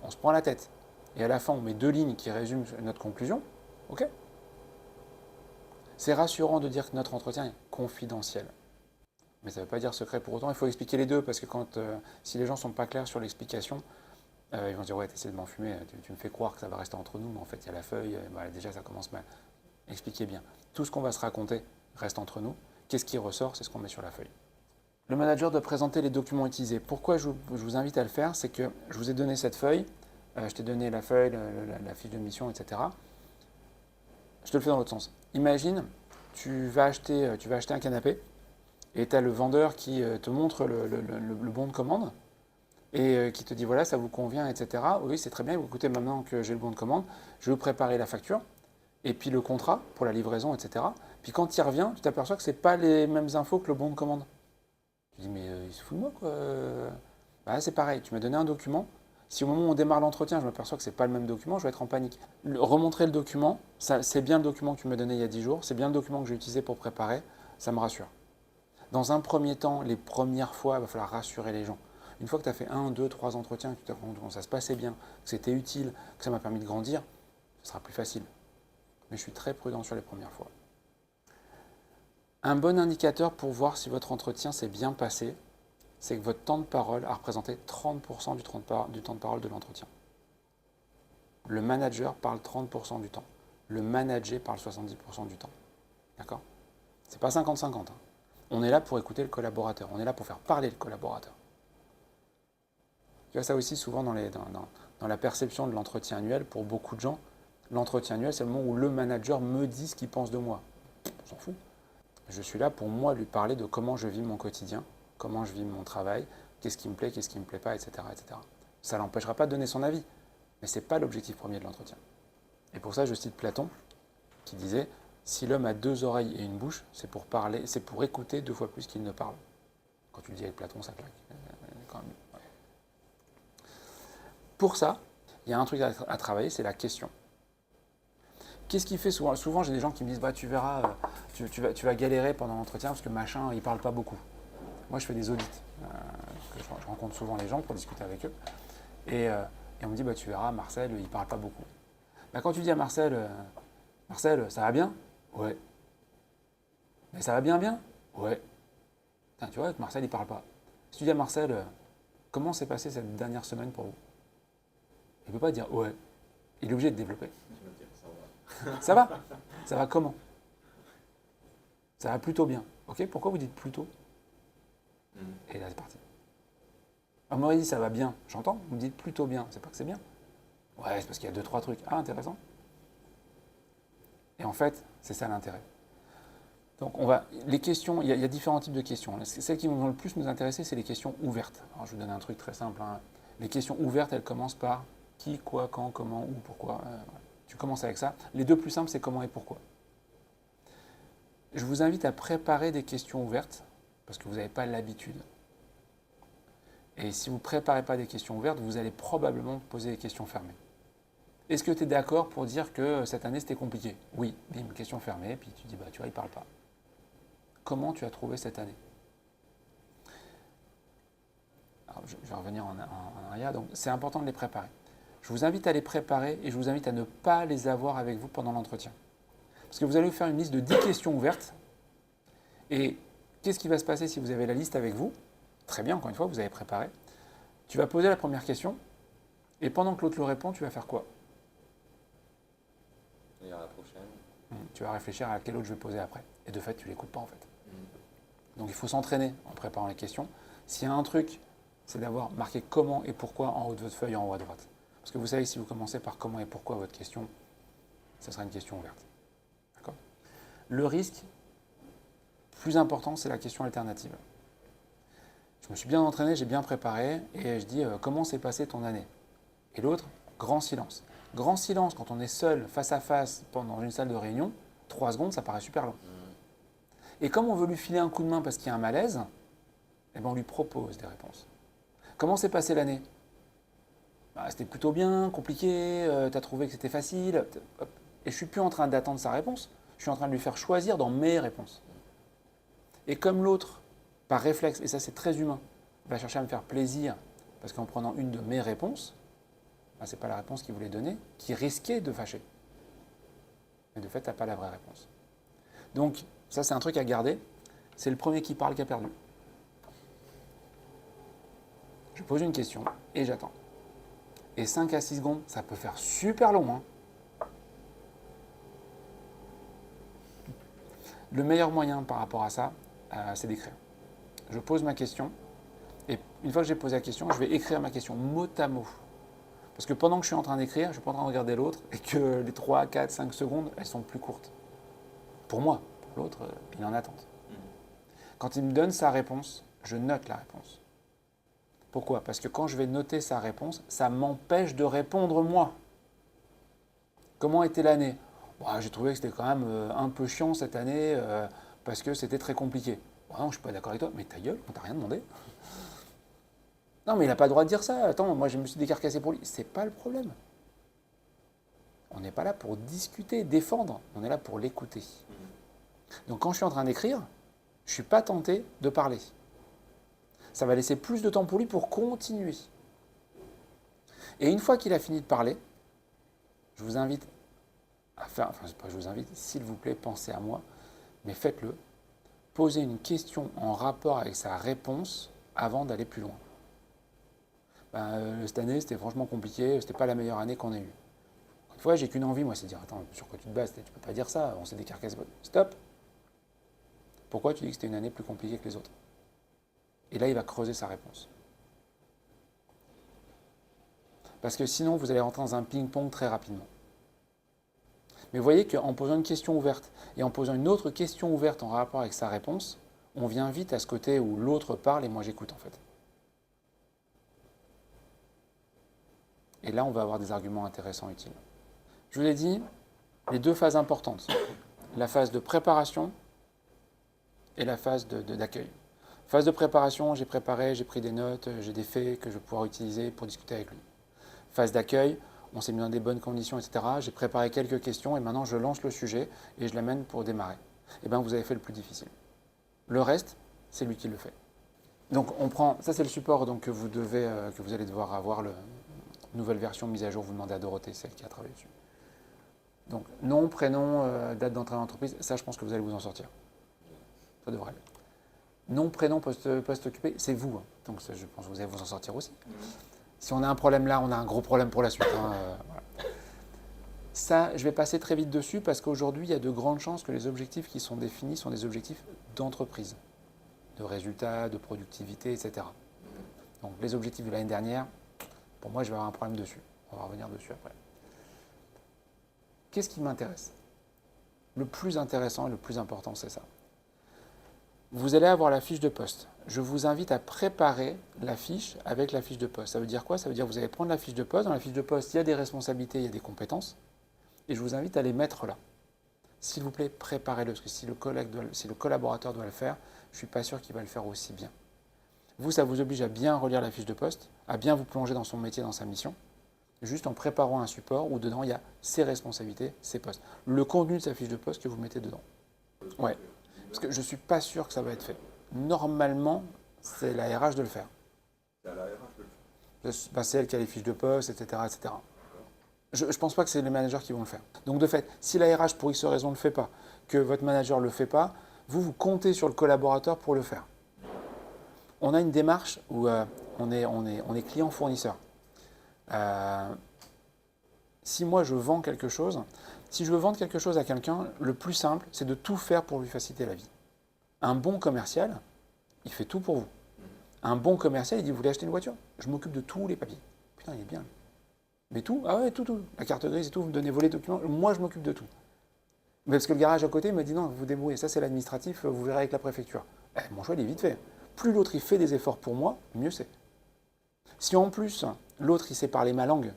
on se prend la tête, et à la fin on met 2 lignes qui résument notre conclusion, ok. C'est rassurant de dire que notre entretien est confidentiel. Mais ça ne veut pas dire secret pour autant. Il faut expliquer les deux parce que si les gens ne sont pas clairs sur l'explication, ils vont se dire ouais, t'essaies de m'enfumer, tu me fais croire que ça va rester entre nous, mais en fait il y a la feuille, déjà ça commence mal. Expliquez bien. Tout ce qu'on va se raconter reste entre nous. Qu'est-ce qui ressort, c'est ce qu'on met sur la feuille. Le manager doit présenter les documents utilisés. Pourquoi je vous invite à le faire, c'est que je vous ai donné cette feuille, je t'ai donné la feuille, la fiche de mission, etc. Je te le fais dans l'autre sens. Imagine, tu vas acheter un canapé et tu as le vendeur qui te montre le bon de commande et qui te dit voilà, ça vous convient, etc. Oui, c'est très bien, écoutez, maintenant que j'ai le bon de commande, je vais vous préparer la facture et puis le contrat pour la livraison, etc. Puis quand tu y reviens, tu t'aperçois que ce n'est pas les mêmes infos que le bon de commande. Tu dis mais il se fout de moi quoi. Bah, c'est pareil, tu m'as donné un document. Si au moment où on démarre l'entretien, je m'aperçois que ce n'est pas le même document, je vais être en panique. Remontrer le document, c'est bien le document que tu m'as donné il y a 10 jours, c'est bien le document que j'ai utilisé pour préparer, ça me rassure. Dans un premier temps, les premières fois, il va falloir rassurer les gens. Une fois que tu as fait 1, 2, 3 entretiens, que tu t'es rendu compte que ça se passait bien, que c'était utile, que ça m'a permis de grandir, ce sera plus facile. Mais je suis très prudent sur les premières fois. Un bon indicateur pour voir si votre entretien s'est bien passé, c'est que votre temps de parole a représenté 30% du temps de parole de l'entretien. Le manager parle 30% du temps. Le manager parle 70% du temps. D'accord ? C'est pas 50-50. Hein. On est là pour écouter le collaborateur. On est là pour faire parler le collaborateur. Tu vois ça aussi souvent dans la perception de l'entretien annuel. Pour beaucoup de gens, l'entretien annuel, c'est le moment où le manager me dit ce qu'il pense de moi. On s'en fout. Je suis là pour moi lui parler de comment je vis mon quotidien, comment je vis mon travail, qu'est-ce qui me plaît, qu'est-ce qui ne me plaît pas, etc. etc. Ça ne l'empêchera pas de donner son avis, mais ce n'est pas l'objectif premier de l'entretien. Et pour ça, je cite Platon, qui disait « Si l'homme a 2 oreilles et une bouche, c'est pour écouter 2 fois plus qu'il ne parle. » Quand tu le dis avec Platon, ça claque. Quand même. Ouais. Pour ça, il y a un truc à travailler, c'est la question. Qu'est-ce qui fait souvent ? Souvent, j'ai des gens qui me disent bah, tu verras, tu vas galérer pendant l'entretien parce que machin, il ne parle pas beaucoup. Moi, je fais des audits. Je rencontre souvent les gens pour discuter avec eux. Et on me dit bah, tu verras, Marcel, il ne parle pas beaucoup. Bah, quand tu dis à Marcel, Marcel, ça va bien ? Ouais. Mais ça va bien, bien ? Ouais. Putain, tu vois, Marcel, il ne parle pas. Si tu dis à Marcel, comment s'est passée cette dernière semaine pour vous ? Il ne peut pas dire ouais. Il est obligé de développer. Ça va ? Ça va comment ? Ça va plutôt bien. Ok, pourquoi vous dites plutôt ? Et là, c'est parti. On m'aurait dit ça va bien. J'entends, vous me dites plutôt bien. C'est pas que c'est bien. Ouais, c'est parce qu'il y a 2-3 trucs. Ah, intéressant. Et en fait, c'est ça l'intérêt. Donc, les questions, il y a différents types de questions. Celles qui vont le plus nous intéresser, c'est les questions ouvertes. Alors, je vous donne un truc très simple. Hein. Les questions ouvertes, elles commencent par qui, quoi, quand, comment, où, pourquoi. Voilà. Tu commences avec ça. Les 2 plus simples, c'est comment et pourquoi. Je vous invite à préparer des questions ouvertes, parce que vous n'avez pas l'habitude. Et si vous ne préparez pas des questions ouvertes, vous allez probablement poser des questions fermées. Est-ce que tu es d'accord pour dire que cette année, c'était compliqué ? Oui, bim, question fermée, puis tu dis, bah, tu vois, il ne parle pas. Comment tu as trouvé cette année ? Alors, je vais revenir en arrière, donc c'est important de les préparer. Je vous invite à les préparer et je vous invite à ne pas les avoir avec vous pendant l'entretien. Parce que vous allez vous faire une liste de 10 questions ouvertes. Et qu'est-ce qui va se passer si vous avez la liste avec vous ? Très bien, encore une fois, vous avez préparé. Tu vas poser la première question et pendant que l'autre le répond, tu vas faire quoi ? Et à la prochaine. Tu vas réfléchir à quelle autre je vais poser après. Et de fait, tu ne l'écoutes pas en fait. Donc il faut s'entraîner en préparant les questions. S'il y a un truc, c'est d'avoir marqué comment et pourquoi en haut de votre feuille en haut à droite. Parce que vous savez que si vous commencez par comment et pourquoi votre question, ça sera une question ouverte. D'accord ? Le risque plus important, c'est la question alternative. Je me suis bien entraîné, j'ai bien préparé, et je dis comment s'est passée ton année? Et l'autre, grand silence. Grand silence quand on est seul, face à face, dans une salle de réunion, 3 secondes, ça paraît super long. Et comme on veut lui filer un coup de main parce qu'il y a un malaise, eh ben on lui propose des réponses. Comment s'est passée l'année? Bah, c'était plutôt bien, compliqué, tu as trouvé que c'était facile. Hop. Et je ne suis plus en train d'attendre sa réponse, je suis en train de lui faire choisir dans mes réponses. Et comme l'autre, par réflexe, et ça c'est très humain, va chercher à me faire plaisir, parce qu'en prenant une de mes réponses, bah, ce n'est pas la réponse qu'il voulait donner, qui risquait de fâcher. Mais de fait, tu n'as pas la vraie réponse. Donc, ça c'est un truc à garder, c'est le premier qui parle qui a perdu. Je pose une question et j'attends. Et 5 à 6 secondes, ça peut faire super long. Hein. Le meilleur moyen par rapport à ça, c'est d'écrire. Je pose ma question, et une fois que j'ai posé la question, je vais écrire ma question mot à mot. Parce que pendant que je suis en train d'écrire, je ne suis pas en train de regarder l'autre, et que les 3, 4, 5 secondes, elles sont plus courtes. Pour moi, pour l'autre, il est en attente. Quand il me donne sa réponse, je note la réponse. Pourquoi? Parce que quand je vais noter sa réponse, ça m'empêche de répondre moi. Comment était l'année? J'ai trouvé que c'était quand même un peu chiant cette année parce que c'était très compliqué. Non, je ne suis pas d'accord avec toi. Mais ta gueule, on t'a rien demandé. Non, mais il n'a pas le droit de dire ça. Attends, moi je me suis décarcassé pour lui. C'est pas le problème. On n'est pas là pour discuter, défendre. On est là pour l'écouter. Donc quand je suis en train d'écrire, je ne suis pas tenté de parler. Ça va laisser plus de temps pour lui pour continuer. Et une fois qu'il a fini de parler, je vous invite à faire, je vous invite, s'il vous plaît, pensez à moi, mais faites-le. Posez une question en rapport avec sa réponse avant d'aller plus loin. Cette année, c'était franchement compliqué, c'était pas la meilleure année qu'on ait eue. Une fois, j'ai qu'une envie, moi, c'est de dire, attends, sur quoi tu te bases? Tu peux pas dire ça, on s'est décarcassé. Stop. Pourquoi tu dis que c'était une année plus compliquée que les autres? Et là, il va creuser sa réponse. Parce que sinon, vous allez rentrer dans un ping-pong très rapidement. Mais vous voyez qu'en posant une question ouverte et en posant une autre question ouverte en rapport avec sa réponse, on vient vite à ce côté où l'autre parle et moi j'écoute en fait. Et là, on va avoir des arguments intéressants, utiles. Je vous l'ai dit, les 2 phases importantes. La phase de préparation et la phase d'accueil. Phase de préparation, j'ai préparé, j'ai pris des notes, j'ai des faits que je vais pouvoir utiliser pour discuter avec lui. Phase d'accueil, on s'est mis dans des bonnes conditions, etc. J'ai préparé quelques questions et maintenant je lance le sujet et je l'amène pour démarrer. Eh bien, vous avez fait le plus difficile. Le reste, c'est lui qui le fait. Donc, on prend, ça c'est le support donc, que vous allez devoir avoir, la nouvelle version mise à jour, vous demandez à Dorothée, celle qui a travaillé dessus. Donc, nom, prénom, date d'entrée en entreprise, ça je pense que vous allez vous en sortir. Ça devrait aller. Nom, prénom, poste occupé, c'est vous. Hein. Donc ça, je pense que vous allez vous en sortir aussi. Si on a un problème là, on a un gros problème pour la suite. Hein, voilà. Ça, je vais passer très vite dessus parce qu'aujourd'hui, il y a de grandes chances que les objectifs qui sont définis sont des objectifs d'entreprise, de résultats, de productivité, etc. Donc les objectifs de l'année dernière, pour moi, je vais avoir un problème dessus. On va revenir dessus après. Qu'est-ce qui m'intéresse? Le plus intéressant et le plus important, c'est ça. Vous allez avoir la fiche de poste. Je vous invite à préparer la fiche avec la fiche de poste. Ça veut dire quoi? Ça veut dire que vous allez prendre la fiche de poste. Dans la fiche de poste, il y a des responsabilités, il y a des compétences. Et je vous invite à les mettre là. S'il vous plaît, préparez-le. Parce que si le collaborateur doit le faire, je ne suis pas sûr qu'il va le faire aussi bien. Vous, ça vous oblige à bien relire la fiche de poste, à bien vous plonger dans son métier, dans sa mission, juste en préparant un support où dedans, il y a ses responsabilités, ses postes. Le contenu de sa fiche de poste que vous mettez dedans. Ouais. Parce que je ne suis pas sûr que ça va être fait. Normalement, c'est la RH de le faire. C'est à la RH de le faire. C'est elle qui a les fiches de poste, etc. etc. Je ne pense pas que c'est les managers qui vont le faire. Donc de fait, si la RH pour X raison ne le fait pas, que votre manager ne le fait pas, vous comptez sur le collaborateur pour le faire. On a une démarche où on est client-fournisseur. Si moi je vends quelque chose, si je veux vendre quelque chose à quelqu'un, le plus simple, c'est de tout faire pour lui faciliter la vie. Un bon commercial, il fait tout pour vous. Un bon commercial, il dit, vous voulez acheter une voiture? Je m'occupe de tous les papiers. Putain, il est bien. Mais tout? Ah ouais, tout. La carte grise et tout, vous me donnez vos documents. Moi, je m'occupe de tout. Mais parce que le garage à côté me dit, non, vous débrouillez. Ça, c'est l'administratif, vous verrez avec la préfecture. Mon choix, il est vite fait. plus l'autre il fait des efforts pour moi, mieux c'est. Si en plus, l'autre il sait parler ma langue,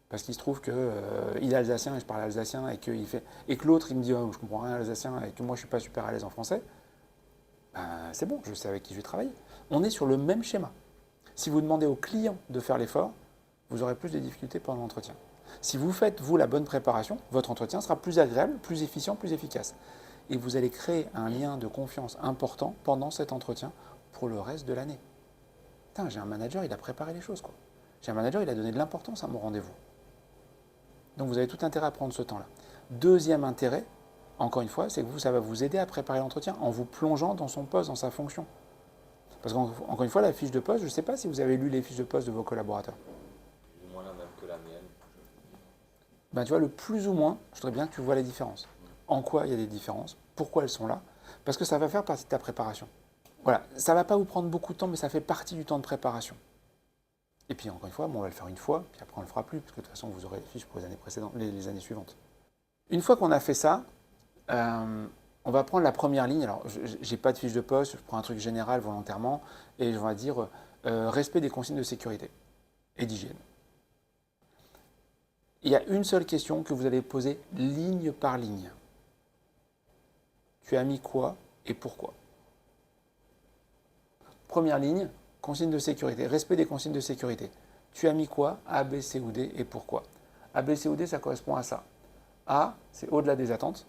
parce qu'il se trouve qu'il est alsacien et je parle alsacien, et que l'autre il me dit oh, je comprends rien alsacien et que moi je suis pas super à l'aise en français, ben, c'est bon, je sais avec qui je vais travailler. On est sur le même schéma. Si vous demandez au client de faire l'effort, vous aurez plus de difficultés pendant l'entretien. Si vous faites, vous, la bonne préparation, votre entretien sera plus agréable, plus efficient, plus efficace. Et vous allez créer un lien de confiance important pendant cet entretien pour le reste de l'année. Putain, j'ai un manager, il a préparé les choses, quoi. J'ai un manager, il a donné de l'importance à mon rendez-vous. Donc vous avez tout intérêt à prendre ce temps-là. Deuxième intérêt, encore une fois, c'est que ça va vous aider à préparer l'entretien en vous plongeant dans son poste, dans sa fonction. Parce qu'encore une fois, la fiche de poste, je ne sais pas si vous avez lu les fiches de poste de vos collaborateurs. Plus ou moins la même que la mienne. Ben, tu vois, le plus ou moins, je voudrais bien que tu vois les différences. En quoi il y a des différences, pourquoi elles sont là, parce que ça va faire partie de ta préparation. Voilà, ça ne va pas vous prendre beaucoup de temps, mais ça fait partie du temps de préparation. Et puis encore une fois, bon, on va le faire une fois, puis après on ne le fera plus, parce que de toute façon, vous aurez les fiches pour les années précédentes, les années suivantes. Une fois qu'on a fait ça, on va prendre la première ligne. Alors, je n'ai pas de fiche de poste, je prends un truc général volontairement, et on va dire respect des consignes de sécurité et d'hygiène. Il y a une seule question que vous allez poser ligne par ligne. Tu as mis quoi et pourquoi? Première ligne, consignes de sécurité, respect des consignes de sécurité. Tu as mis quoi? A, B, C ou D et pourquoi? A, B, C ou D, ça correspond à ça. A, c'est au-delà des attentes.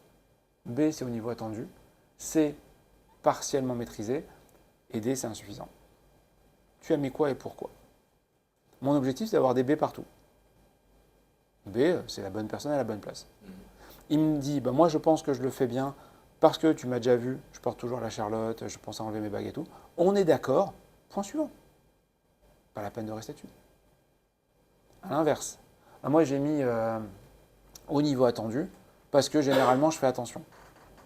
B, c'est au niveau attendu. C, partiellement maîtrisé. Et D, c'est insuffisant. Tu as mis quoi et pourquoi? Mon objectif, c'est d'avoir des B partout. B, c'est la bonne personne à la bonne place. Il me dit, moi je pense que je le fais bien parce que tu m'as déjà vu, je porte toujours la Charlotte, je pense à enlever mes bagues et tout. On est d'accord, point suivant. Pas la peine de rester dessus. À l'inverse, moi j'ai mis au niveau attendu parce que généralement je fais attention.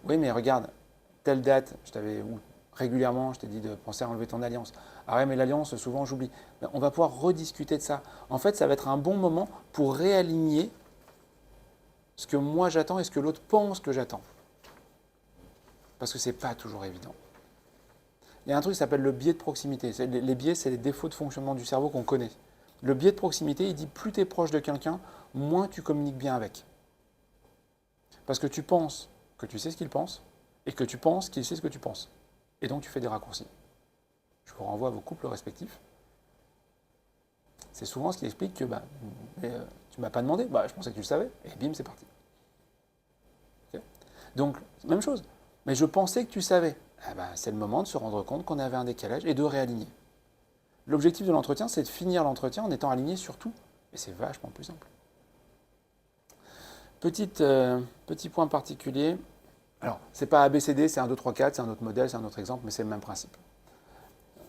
Oui, mais regarde, telle date, régulièrement, je t'ai dit de penser à enlever ton alliance. Ah ouais, mais l'alliance, souvent j'oublie. On va pouvoir rediscuter de ça. En fait, ça va être un bon moment pour réaligner ce que moi j'attends et ce que l'autre pense que j'attends. Parce que ce n'est pas toujours évident. Il y a un truc qui s'appelle le biais de proximité. Les biais, c'est les défauts de fonctionnement du cerveau qu'on connaît. Le biais de proximité, il dit plus tu es proche de quelqu'un, moins tu communiques bien avec. Parce que tu penses que tu sais ce qu'il pense et que tu penses qu'il sait ce que tu penses. Et donc tu fais des raccourcis. Je vous renvoie à vos couples respectifs. C'est souvent ce qui explique que tu ne m'as pas demandé, je pensais que tu le savais, et bim, c'est parti. Okay. Donc, même chose. Mais je pensais que tu savais. C'est le moment de se rendre compte qu'on avait un décalage et de réaligner. L'objectif de l'entretien, c'est de finir l'entretien en étant aligné sur tout. Et c'est vachement plus simple. Petit point particulier. Alors, ce n'est pas ABCD, c'est 1, 2, 3, 4, c'est un autre modèle, c'est un autre exemple, mais c'est le même principe.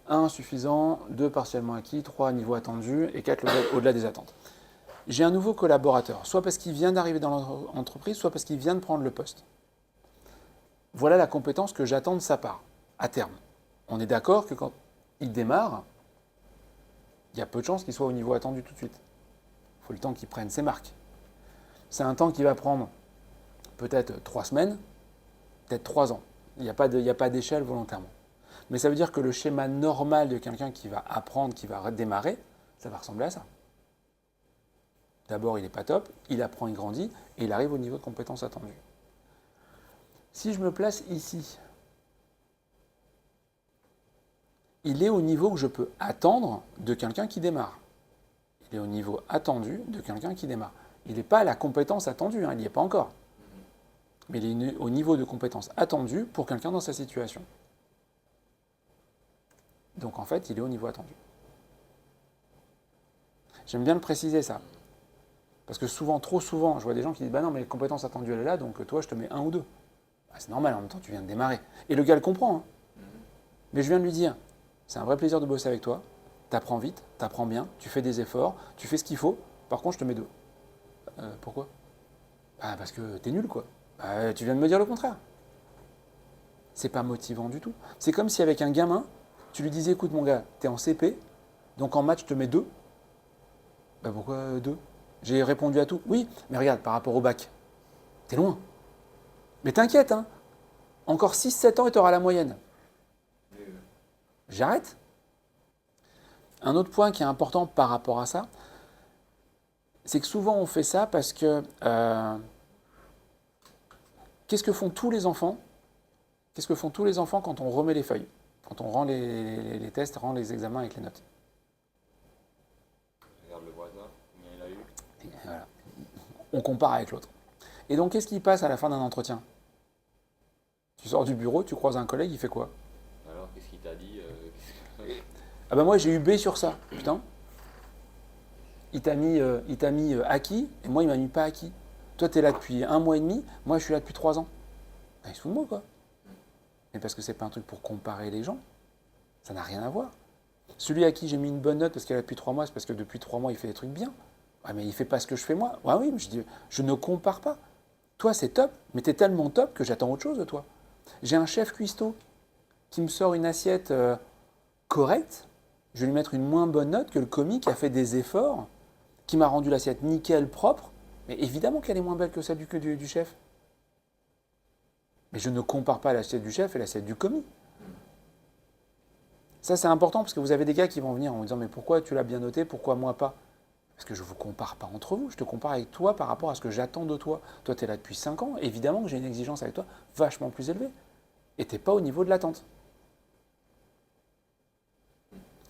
1, suffisant, 2, partiellement acquis, 3, niveau attendu, et 4, au-delà des attentes. J'ai un nouveau collaborateur, soit parce qu'il vient d'arriver dans l'entreprise, soit parce qu'il vient de prendre le poste. Voilà la compétence que j'attends de sa part, à terme. On est d'accord que quand il démarre, il y a peu de chances qu'il soit au niveau attendu tout de suite. Il faut le temps qu'il prenne ses marques. C'est un temps qui va prendre peut-être 3 semaines, peut-être 3 ans. Il n'y a pas d'échelle volontairement. Mais ça veut dire que le schéma normal de quelqu'un qui va apprendre, qui va démarrer, ça va ressembler à ça. D'abord, il n'est pas top, il apprend, il grandit, et il arrive au niveau de compétence attendue. Si je me place ici, il est au niveau que je peux attendre de quelqu'un qui démarre. Il est au niveau attendu de quelqu'un qui démarre. Il n'est pas à la compétence attendue, il n'y est pas encore. Mais il est au niveau de compétence attendue pour quelqu'un dans sa situation. Donc en fait, il est au niveau attendu. J'aime bien le préciser ça. Parce que souvent, trop souvent, je vois des gens qui disent « non, mais les compétences attendues, elle est là, donc toi, je te mets 1 ou 2. » C'est normal, en même temps, tu viens de démarrer. Et le gars le comprend. Mais je viens de lui dire « c'est un vrai plaisir de bosser avec toi, t'apprends vite, t'apprends bien, tu fais des efforts, tu fais ce qu'il faut, par contre, je te mets 2. Pourquoi? Parce que t'es nul, quoi. Tu viens de me dire le contraire. C'est pas motivant du tout. C'est comme si avec un gamin, tu lui disais, écoute mon gars, t'es en CP, donc en maths, je te mets 2. Pourquoi 2? J'ai répondu à tout. Oui, mais regarde, par rapport au bac, t'es loin. Mais t'inquiète, encore 6-7 ans et t'auras la moyenne. j'arrête. Un autre point qui est important par rapport à ça, c'est que souvent on fait ça parce que qu'est-ce que font tous les enfants? Qu'est-ce que font tous les enfants quand on remet les feuilles? Quand on rend les tests, rend les examens avec les notes? Regarde le voisin, combien il a eu. Et voilà. On compare avec l'autre. Et donc, qu'est-ce qui passe à la fin d'un entretien? Tu sors du bureau, tu croises un collègue, il fait quoi? Alors, qu'est-ce qu'il t'a dit Ah ben moi, j'ai eu B sur ça. Putain. Il t'a mis acquis, et moi, il m'a mis pas acquis. Toi, tu es là depuis 1 mois et demi, moi, je suis là depuis 3 ans. Ah, il se fout de moi, quoi. Mais parce que c'est pas un truc pour comparer les gens. Ça n'a rien à voir. Celui à qui j'ai mis une bonne note parce qu'il est là depuis 3 mois, c'est parce que depuis 3 mois, il fait des trucs bien. Ouais, mais il fait pas ce que je fais moi. Ouais, oui, mais je dis, je ne compare pas. Toi, c'est top, mais tu es tellement top que j'attends autre chose de toi. J'ai un chef cuistot qui me sort une assiette correcte. Je vais lui mettre une moins bonne note que le commis qui a fait des efforts, qui m'a rendu l'assiette nickel, propre. Mais évidemment qu'elle est moins belle que celle du chef. Mais je ne compare pas l'assiette du chef et l'assiette du commis. Ça, c'est important parce que vous avez des gars qui vont venir en me disant mais pourquoi tu l'as bien noté, pourquoi moi pas? Parce que je ne vous compare pas entre vous, je te compare avec toi par rapport à ce que j'attends de toi. Toi, tu es là depuis 5 ans, évidemment que j'ai une exigence avec toi vachement plus élevée. Et tu n'es pas au niveau de l'attente.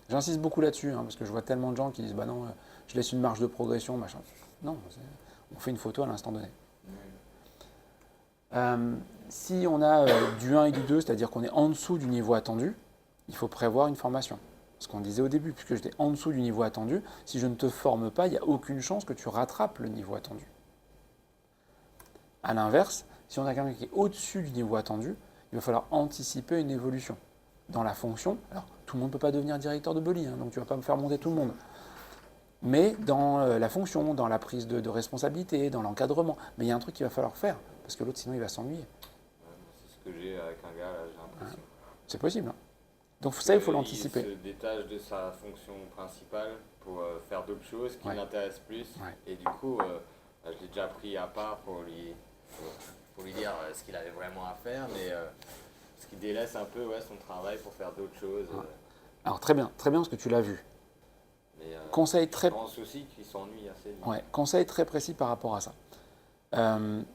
J'insiste beaucoup là-dessus, hein, parce que je vois tellement de gens qui disent bah non, je laisse une marge de progression, machin. Non, on fait une photo à l'instant donné. Si on a du 1 et du 2, c'est-à-dire qu'on est en dessous du niveau attendu, il faut prévoir une formation. Ce qu'on disait au début, puisque j'étais en dessous du niveau attendu, si je ne te forme pas, il n'y a aucune chance que tu rattrapes le niveau attendu. A l'inverse, si on a quelqu'un qui est au-dessus du niveau attendu, il va falloir anticiper une évolution. Dans la fonction, alors tout le monde ne peut pas devenir directeur de Beli, hein, donc tu ne vas pas me faire monter tout le monde. Mais dans la fonction, dans la prise de responsabilité, dans l'encadrement, mais il y a un truc qu'il va falloir faire, parce que l'autre sinon il va s'ennuyer. C'est ce que j'ai avec un gars, là, j'ai l'impression. C'est possible. Hein. Donc ça, il faut l'anticiper. Il se détache de sa fonction principale pour faire d'autres choses qui l'intéressent plus. Ouais. Et du coup, je l'ai déjà pris à part pour lui dire ce qu'il avait vraiment à faire, mais ce qui délaisse un peu son travail pour faire d'autres choses. Ouais. Alors très bien parce que tu l'as vu. Mais, conseil très... Je pense aussi qu'il s'ennuie assez vite. Ouais, conseil très précis par rapport à ça. Il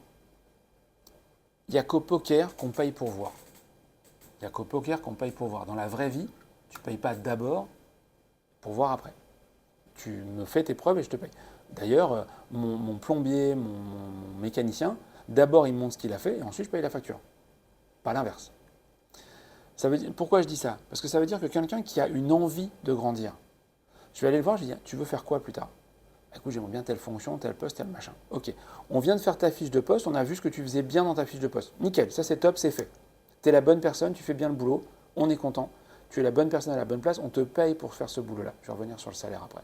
n'y a qu'au poker qu'on paye pour voir. Il n'y a qu'au poker qu'on paye pour voir. Dans la vraie vie, tu ne payes pas d'abord pour voir après. Tu me fais tes preuves et je te paye. D'ailleurs, mon plombier, mon mécanicien, d'abord il me montre ce qu'il a fait et ensuite je paye la facture. Pas l'inverse. Pourquoi je dis ça? Parce que ça veut dire que quelqu'un qui a une envie de grandir, je vais aller le voir, je vais dire, tu veux faire quoi plus tard? Écoute, j'aimerais bien telle fonction, tel poste, tel machin. Ok, on vient de faire ta fiche de poste, on a vu ce que tu faisais bien dans ta fiche de poste. Nickel, ça c'est top, c'est fait. Tu es la bonne personne, tu fais bien le boulot, on est content. Tu es la bonne personne à la bonne place, on te paye pour faire ce boulot-là. Je vais revenir sur le salaire après.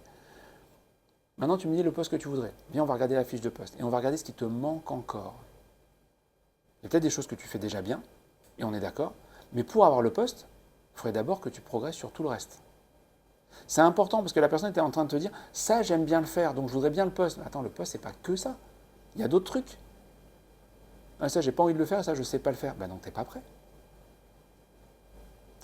Maintenant, tu me dis le poste que tu voudrais. Viens, on va regarder la fiche de poste et on va regarder ce qui te manque encore. Il y a peut-être des choses que tu fais déjà bien, et on est d'accord, mais pour avoir le poste, il faudrait d'abord que tu progresses sur tout le reste. C'est important parce que la personne était en train de te dire « ça, j'aime bien le faire, donc je voudrais bien le poste ». Attends, le poste, c'est pas que ça. Il y a d'autres trucs. Ah, ça, j'ai pas envie de le faire, ça, je sais pas le faire. Ben donc, t'es pas prêt.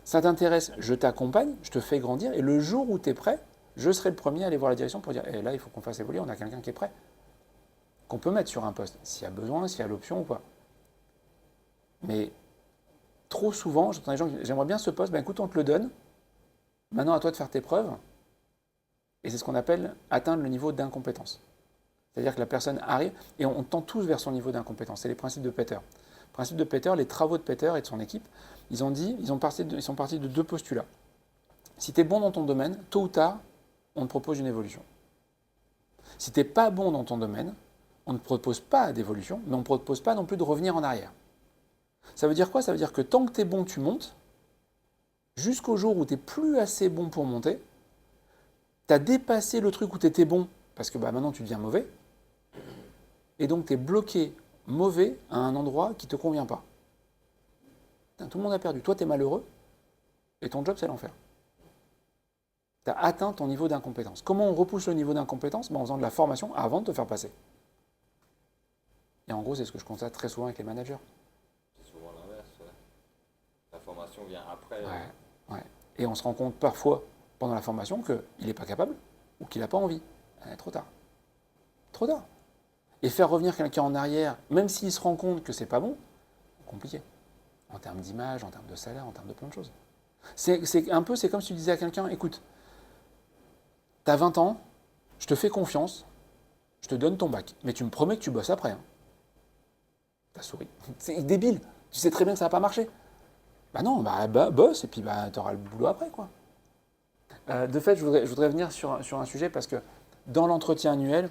Ça t'intéresse, je t'accompagne, je te fais grandir, et le jour où tu es prêt, je serai le premier à aller voir la direction pour dire là, il faut qu'on fasse évoluer, on a quelqu'un qui est prêt. Qu'on peut mettre sur un poste, s'il y a besoin, s'il y a l'option ou pas. Mais trop souvent, j'entends des gens qui disent j'aimerais bien ce poste, ben écoute, on te le donne. Maintenant, à toi de faire tes preuves. Et c'est ce qu'on appelle atteindre le niveau d'incompétence. C'est-à-dire que la personne arrive, et on tend tous vers son niveau d'incompétence. C'est les principes de Peter. Les principes de Peter, les travaux de Peter et de son équipe, ils sont partis de 2 postulats. Si tu es bon dans ton domaine, tôt ou tard, on te propose une évolution. Si tu n'es pas bon dans ton domaine, on ne te propose pas d'évolution, mais on ne te propose pas non plus de revenir en arrière. Ça veut dire quoi? Ça veut dire que tant que tu es bon, tu montes, jusqu'au jour où tu n'es plus assez bon pour monter, tu as dépassé le truc où tu étais bon, parce que maintenant tu deviens mauvais, et donc tu es bloqué mauvais à un endroit qui ne te convient pas. Tout le monde a perdu. Toi, tu es malheureux, et ton job, c'est l'enfer. Tu as atteint ton niveau d'incompétence. Comment on repousse le niveau d'incompétence? En faisant de la formation avant de te faire passer. Et en gros, c'est ce que je constate très souvent avec les managers. C'est souvent l'inverse. Ouais. La formation vient après. Ouais. Et on se rend compte parfois, pendant la formation, qu'il n'est pas capable ou qu'il n'a pas envie. Trop tard. Trop tard. Et faire revenir quelqu'un en arrière, même s'il se rend compte que c'est pas bon, compliqué. En termes d'image, en termes de salaire, en termes de plein de choses. C'est comme si tu disais à quelqu'un, écoute, t'as 20 ans, je te fais confiance, je te donne ton bac, mais tu me promets que tu bosses après. Hein. T'as souri. C'est débile. Tu sais très bien que ça va pas marcher. Bah non, bosse et puis t'auras le boulot après, quoi. De fait, je voudrais venir sur un sujet parce que dans l'entretien annuel,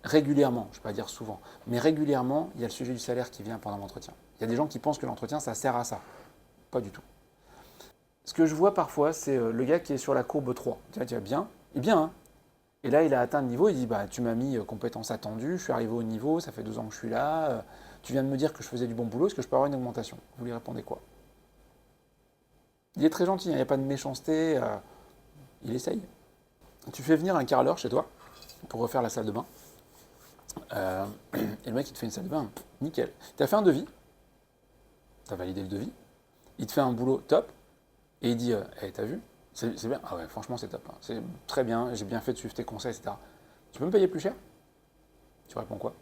régulièrement, je ne vais pas dire souvent, mais régulièrement, il y a le sujet du salaire qui vient pendant l'entretien. Il y a des gens qui pensent que l'entretien, ça sert à ça. Pas du tout. Ce que je vois parfois, c'est le gars qui est sur la courbe 3. Tu vois, bien, il est bien, hein. Et là, il a atteint le niveau, il dit, tu m'as mis compétences attendues, je suis arrivé au niveau, ça fait 2 ans que je suis là, tu viens de me dire que je faisais du bon boulot, est-ce que je peux avoir une augmentation? Vous lui répondez quoi? Il est très gentil, il n'y a pas de méchanceté, il essaye. Tu fais venir un carreleur chez toi pour refaire la salle de bain. Et le mec, il te fait une salle de bain, nickel. Tu as fait un devis, tu as validé le devis, il te fait un boulot top, et il dit, t'as vu, c'est bien, ah ouais, franchement c'est top, hein. C'est très bien, j'ai bien fait de suivre tes conseils, etc. Tu peux me payer plus cher? Tu réponds quoi?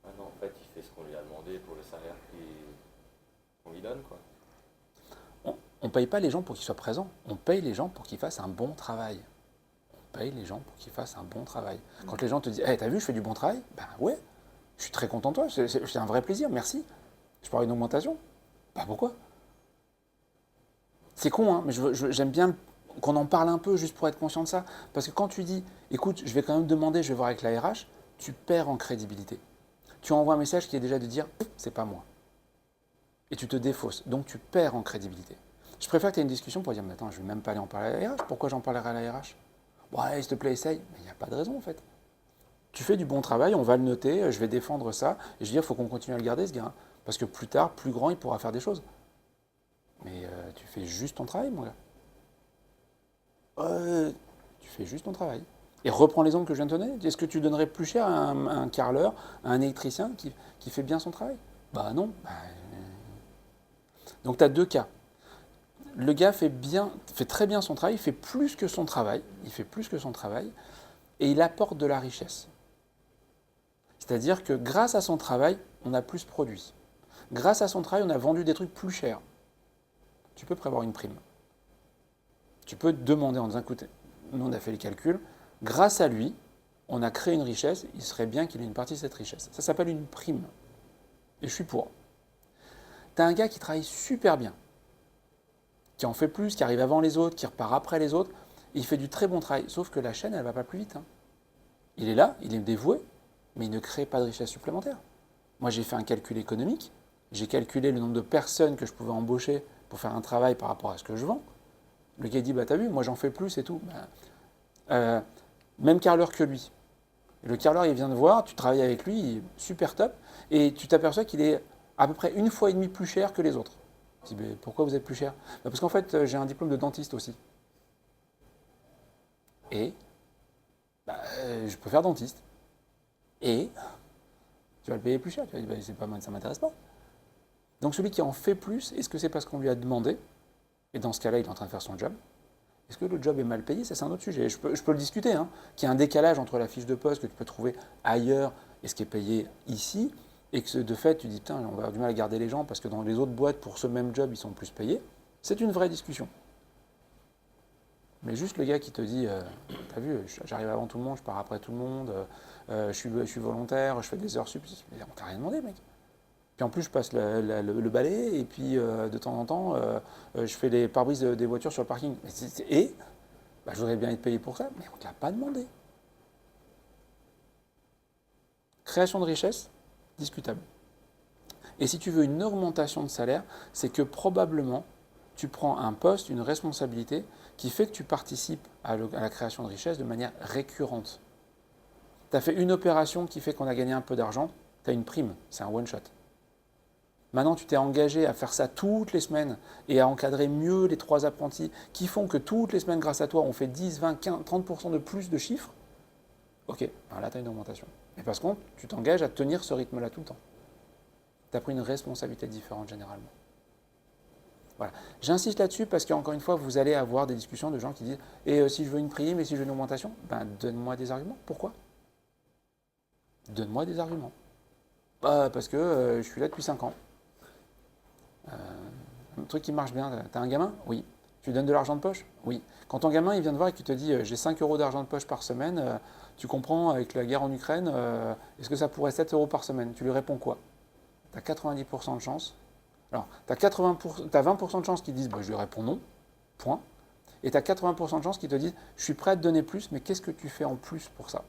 Ah non, en fait, il fait ce qu'on lui a demandé pour le salaire qu'on lui donne, quoi. On ne paye pas les gens pour qu'ils soient présents, on paye les gens pour qu'ils fassent un bon travail. On paye les gens pour qu'ils fassent un bon travail. Quand les gens te disent, t'as vu, je fais du bon travail, ben ouais, je suis très content de toi, c'est un vrai plaisir, merci. Je peux avoir une augmentation? Ben pourquoi? C'est con, hein, mais j'aime bien qu'on en parle un peu juste pour être conscient de ça. Parce que quand tu dis, écoute, je vais quand même demander, je vais voir avec la RH, tu perds en crédibilité. Tu envoies un message qui est déjà de dire, c'est pas moi. Et tu te défausses. Donc tu perds en crédibilité. Je préfère que tu aies une discussion pour dire, mais attends, je ne vais même pas aller en parler à la RH. Pourquoi j'en parlerai à la RH? Bon, allez, s'il te plaît, essaye. Mais il n'y a pas de raison, en fait. Tu fais du bon travail, on va le noter, je vais défendre ça. Et je veux dire, il faut qu'on continue à le garder, ce gars. Parce que plus tard, plus grand, il pourra faire des choses. Mais tu fais juste ton travail, mon gars. Tu fais juste ton travail. Et reprends l'exemple que je viens de donner. Est-ce que tu donnerais plus cher à un carreleur, à un électricien qui fait bien son travail? Bah non. Donc tu as 2 cas. Le gars fait très bien son travail, il fait plus que son travail, et il apporte de la richesse. C'est-à-dire que grâce à son travail, on a plus produit. Grâce à son travail, on a vendu des trucs plus chers. Tu peux prévoir une prime. Tu peux demander en disant, écoutez, nous on a fait les calculs, grâce à lui, on a créé une richesse, il serait bien qu'il ait une partie de cette richesse. Ça s'appelle une prime. Et je suis pour. Tu as un gars qui travaille super bien, qui en fait plus, qui arrive avant les autres, qui repart après les autres, et il fait du très bon travail. Sauf que la chaîne, elle ne va pas plus vite. Hein. Il est là, il est dévoué, mais il ne crée pas de richesse supplémentaire. Moi, j'ai fait un calcul économique, j'ai calculé le nombre de personnes que je pouvais embaucher pour faire un travail par rapport à ce que je vends. Le gars dit, t'as vu, moi j'en fais plus et tout. Même carreleur que lui. Le carreleur, il vient de voir, tu travailles avec lui, il est super top, et tu t'aperçois qu'il est à peu près 1,5 fois plus cher que les autres. Je dis, pourquoi vous êtes plus cher? Parce qu'en fait, j'ai un diplôme de dentiste aussi. Et je peux faire dentiste. Et tu vas le payer plus cher. Tu vas dire, c'est pas mal, ça m'intéresse pas. Donc celui qui en fait plus, est-ce que c'est parce qu'on lui a demandé? Et dans ce cas-là, il est en train de faire son job. Est-ce que le job est mal payé? Ça, c'est un autre sujet. Je peux le discuter, hein, qu'il y a un décalage entre la fiche de poste que tu peux trouver ailleurs et ce qui est payé ici, et que de fait, tu dis, putain, on va avoir du mal à garder les gens parce que dans les autres boîtes, pour ce même job, ils sont plus payés. C'est une vraie discussion. Mais juste le gars qui te dit, t'as vu, j'arrive avant tout le monde, je pars après tout le monde, je suis volontaire, je fais des heures sup. On t'a rien demandé, mec. Puis en plus, je passe le balai, et puis de temps en temps, je fais les pare-brises des voitures sur le parking. Et je voudrais bien être payé pour ça, mais on ne te l'a pas demandé. Création de richesse, discutable. Et si tu veux une augmentation de salaire, c'est que probablement, tu prends un poste, une responsabilité, qui fait que tu participes à la création de richesse de manière récurrente. Tu as fait une opération qui fait qu'on a gagné un peu d'argent, tu as une prime, c'est un one-shot. Maintenant, tu t'es engagé à faire ça toutes les semaines et à encadrer mieux les 3 apprentis qui font que toutes les semaines, grâce à toi, on fait 10, 20, 15, 30% de plus de chiffres. Ok, alors là, tu as une augmentation. Mais parce que tu t'engages à tenir ce rythme-là tout le temps. Tu as pris une responsabilité différente généralement. Voilà. J'insiste là-dessus parce qu'encore une fois, vous allez avoir des discussions de gens qui disent « Et si je veux une prime, et si je veux une augmentation ?» Ben, donne-moi des arguments. Pourquoi? Donne-moi des arguments. Parce que je suis là depuis 5 ans. Un truc qui marche bien, t'as un gamin? Oui. Tu lui donnes de l'argent de poche? Oui. Quand ton gamin il vient te voir et qu'il te dit j'ai 5 euros d'argent de poche par semaine, tu comprends avec la guerre en Ukraine, est-ce que ça pourrait 7 euros par semaine? Tu lui réponds quoi? Tu as 90% de chance. Alors, tu as 20% de chance qu'ils disent je lui réponds non, point. Et tu as 80% de chance qu'ils te disent je suis prêt à te donner plus, mais qu'est-ce que tu fais en plus pour ça?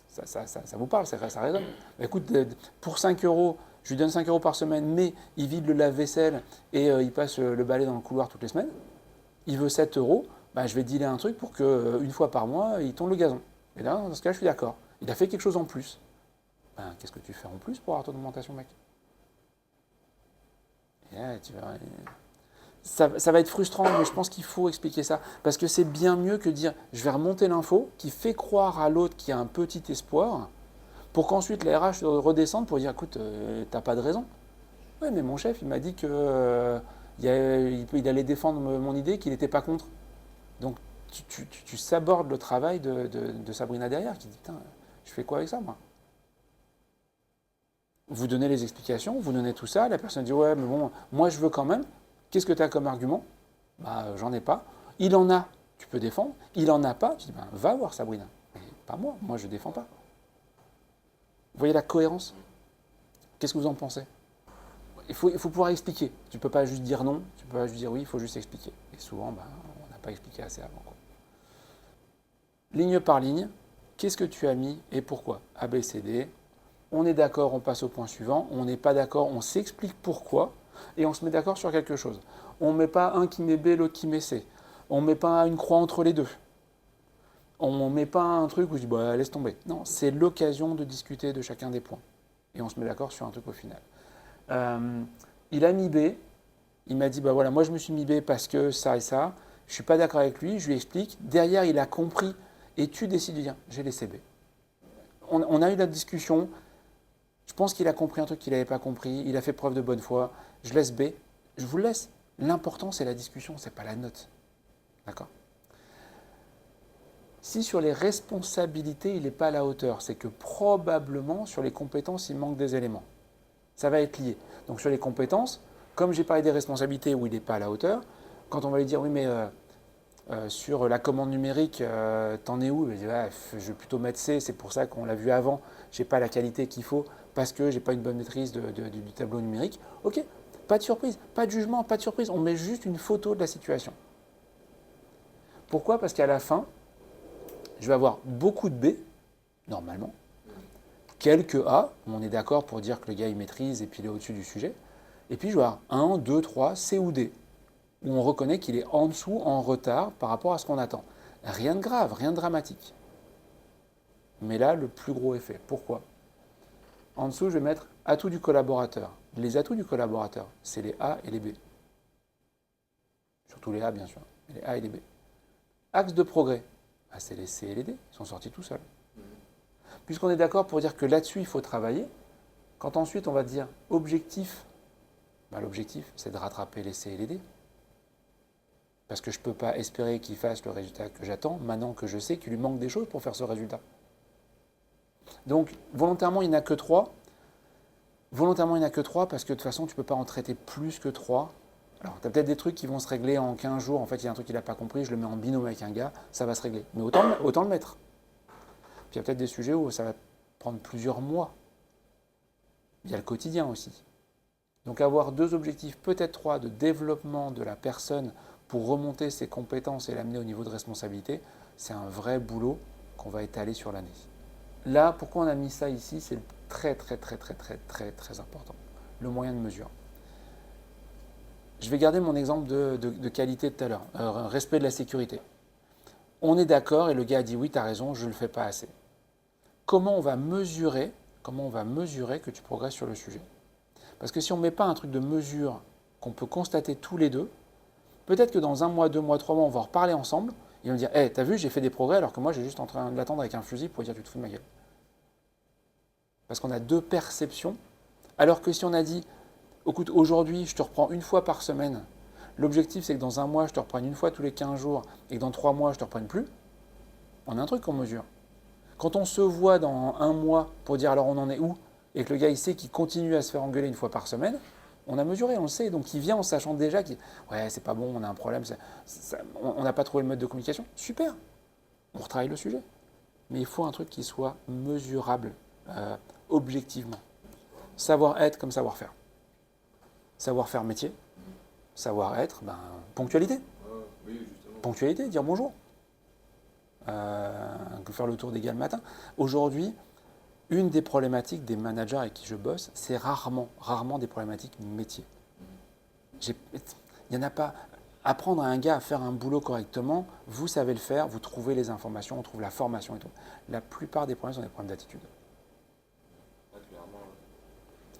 Ça vous parle, ça résonne. Écoute, pour 5 euros, je lui donne 5 euros par semaine, mais il vide le lave-vaisselle et il passe le balai dans le couloir toutes les semaines. Il veut 7 euros, je vais dealer un truc pour qu'une fois par mois, il tourne le gazon. Et là, dans ce cas, je suis d'accord. Il a fait quelque chose en plus. Qu'est-ce que tu fais en plus pour avoir ton augmentation, mec? Et là, ça va être frustrant, mais je pense qu'il faut expliquer ça. Parce que c'est bien mieux que de dire je vais remonter l'info qui fait croire à l'autre qu'il y a un petit espoir pour qu'ensuite les RH redescendent pour dire écoute, t'as pas de raison. Oui, mais mon chef, il m'a dit qu'il allait défendre mon idée, qu'il n'était pas contre. Donc tu sabordes le travail de Sabrina derrière qui dit putain, je fais quoi avec ça, moi? Vous donnez les explications, vous donnez tout ça, la personne dit ouais, mais bon, moi je veux quand même. Qu'est-ce que tu as comme argument? J'en ai pas. Il en a, tu peux défendre. Il en a pas, tu dis va voir Sabrina. Mais pas moi je défends pas. Vous voyez la cohérence? Qu'est-ce que vous en pensez? Il faut pouvoir expliquer. Tu ne peux pas juste dire non, tu ne peux pas juste dire oui, il faut juste expliquer. Et souvent, on n'a pas expliqué assez avant. Quoi. Ligne par ligne, qu'est-ce que tu as mis et pourquoi? A, B, C, D. On est d'accord, on passe au point suivant. On n'est pas d'accord, on s'explique pourquoi. Et on se met d'accord sur quelque chose. On ne met pas un qui met B, l'autre qui met C. On ne met pas une croix entre les deux. On ne met pas un truc où je dis laisse tomber. Non, c'est l'occasion de discuter de chacun des points. Et on se met d'accord sur un truc au final. Il a mis B. Il m'a dit voilà, moi je me suis mis B parce que ça et ça. Je ne suis pas d'accord avec lui, je lui explique. Derrière, il a compris. Et tu décides de dire j'ai laissé B. On a eu la discussion. Je pense qu'il a compris un truc qu'il n'avait pas compris. Il a fait preuve de bonne foi. Je laisse B. Je vous le laisse. L'important, c'est la discussion, ce n'est pas la note. D'accord? Si sur les responsabilités, il n'est pas à la hauteur, c'est que probablement sur les compétences, il manque des éléments. Ça va être lié. Donc sur les compétences, comme j'ai parlé des responsabilités où il n'est pas à la hauteur, quand on va lui dire oui mais sur la commande numérique, t'en es où? Il dit, je vais plutôt mettre C, c'est pour ça qu'on l'a vu avant, je n'ai pas la qualité qu'il faut parce que je n'ai pas une bonne maîtrise du tableau numérique. Ok, pas de surprise, pas de jugement, pas de surprise, on met juste une photo de la situation. Pourquoi? Parce qu'à la fin, je vais avoir beaucoup de B, normalement, quelques A, on est d'accord pour dire que le gars il maîtrise et puis il est au-dessus du sujet, et puis je vais avoir 1, 2, 3, C ou D, où on reconnaît qu'il est en dessous, en retard par rapport à ce qu'on attend. Rien de grave, rien de dramatique. Mais là, le plus gros effet. Pourquoi? En dessous, je vais mettre atout du collaborateur. Les atouts du collaborateur, c'est les A et les B. Surtout les A, bien sûr. Les A et les B. Axe de progrès, c'est les C et les D. Ils sont sortis tout seuls. Puisqu'on est d'accord pour dire que là-dessus, il faut travailler, quand ensuite on va dire objectif, l'objectif, c'est de rattraper les C et les D. Parce que je ne peux pas espérer qu'il fasse le résultat que j'attends, maintenant que je sais qu'il lui manque des choses pour faire ce résultat. Donc, volontairement, il n'y en a que 3. Volontairement, il n'y en a que 3 parce que de toute façon, tu ne peux pas en traiter plus que 3. Alors, tu as peut-être des trucs qui vont se régler en 15 jours. En fait, il y a un truc qu'il n'a pas compris, je le mets en binôme avec un gars, ça va se régler. Mais autant le mettre. Puis il y a peut-être des sujets où ça va prendre plusieurs mois. Il y a le quotidien aussi. Donc, avoir 2 objectifs, peut-être 3, de développement de la personne pour remonter ses compétences et l'amener au niveau de responsabilité, c'est un vrai boulot qu'on va étaler sur l'année. Là, pourquoi on a mis ça ici, c'est très important. Le moyen de mesure. Je vais garder mon exemple de qualité de tout à l'heure. Respect de la sécurité. On est d'accord et le gars a dit oui, tu as raison, je ne le fais pas assez. Comment on va mesurer que tu progresses sur le sujet? Parce que si on ne met pas un truc de mesure qu'on peut constater tous les deux, peut-être que dans 1 mois, 2 mois, 3 mois, on va en reparler ensemble. Ils vont dire hey, t'as vu, j'ai fait des progrès alors que moi, j'ai juste en train de l'attendre avec un fusil pour dire tu te fous de ma gueule. Parce qu'on a 2 perceptions. Alors que si on a dit Écoute, aujourd'hui, je te reprends une fois par semaine. L'objectif, c'est que dans un mois, je te reprenne une fois tous les 15 jours et que dans 3 mois, je ne te reprenne plus. On a un truc qu'on mesure. Quand on se voit dans un mois pour dire alors on en est où, et que le gars il sait qu'il continue à se faire engueuler une fois par semaine, on a mesuré, on le sait. Donc il vient en sachant déjà qu'il ouais, c'est pas bon, on a un problème, on n'a pas trouvé le mode de communication. Super, on retravaille le sujet. Mais il faut un truc qui soit mesurable, objectivement. Savoir-être comme savoir-faire. Savoir-faire métier, savoir-être, ponctualité. Oui, justement. Ponctualité, dire bonjour. Faire le tour des gars le matin. Aujourd'hui, une des problématiques des managers avec qui je bosse, c'est rarement des problématiques métiers. Il n'y en a pas. Apprendre à un gars à faire un boulot correctement, vous savez le faire, vous trouvez les informations, on trouve la formation et tout. La plupart des problèmes sont des problèmes d'attitude.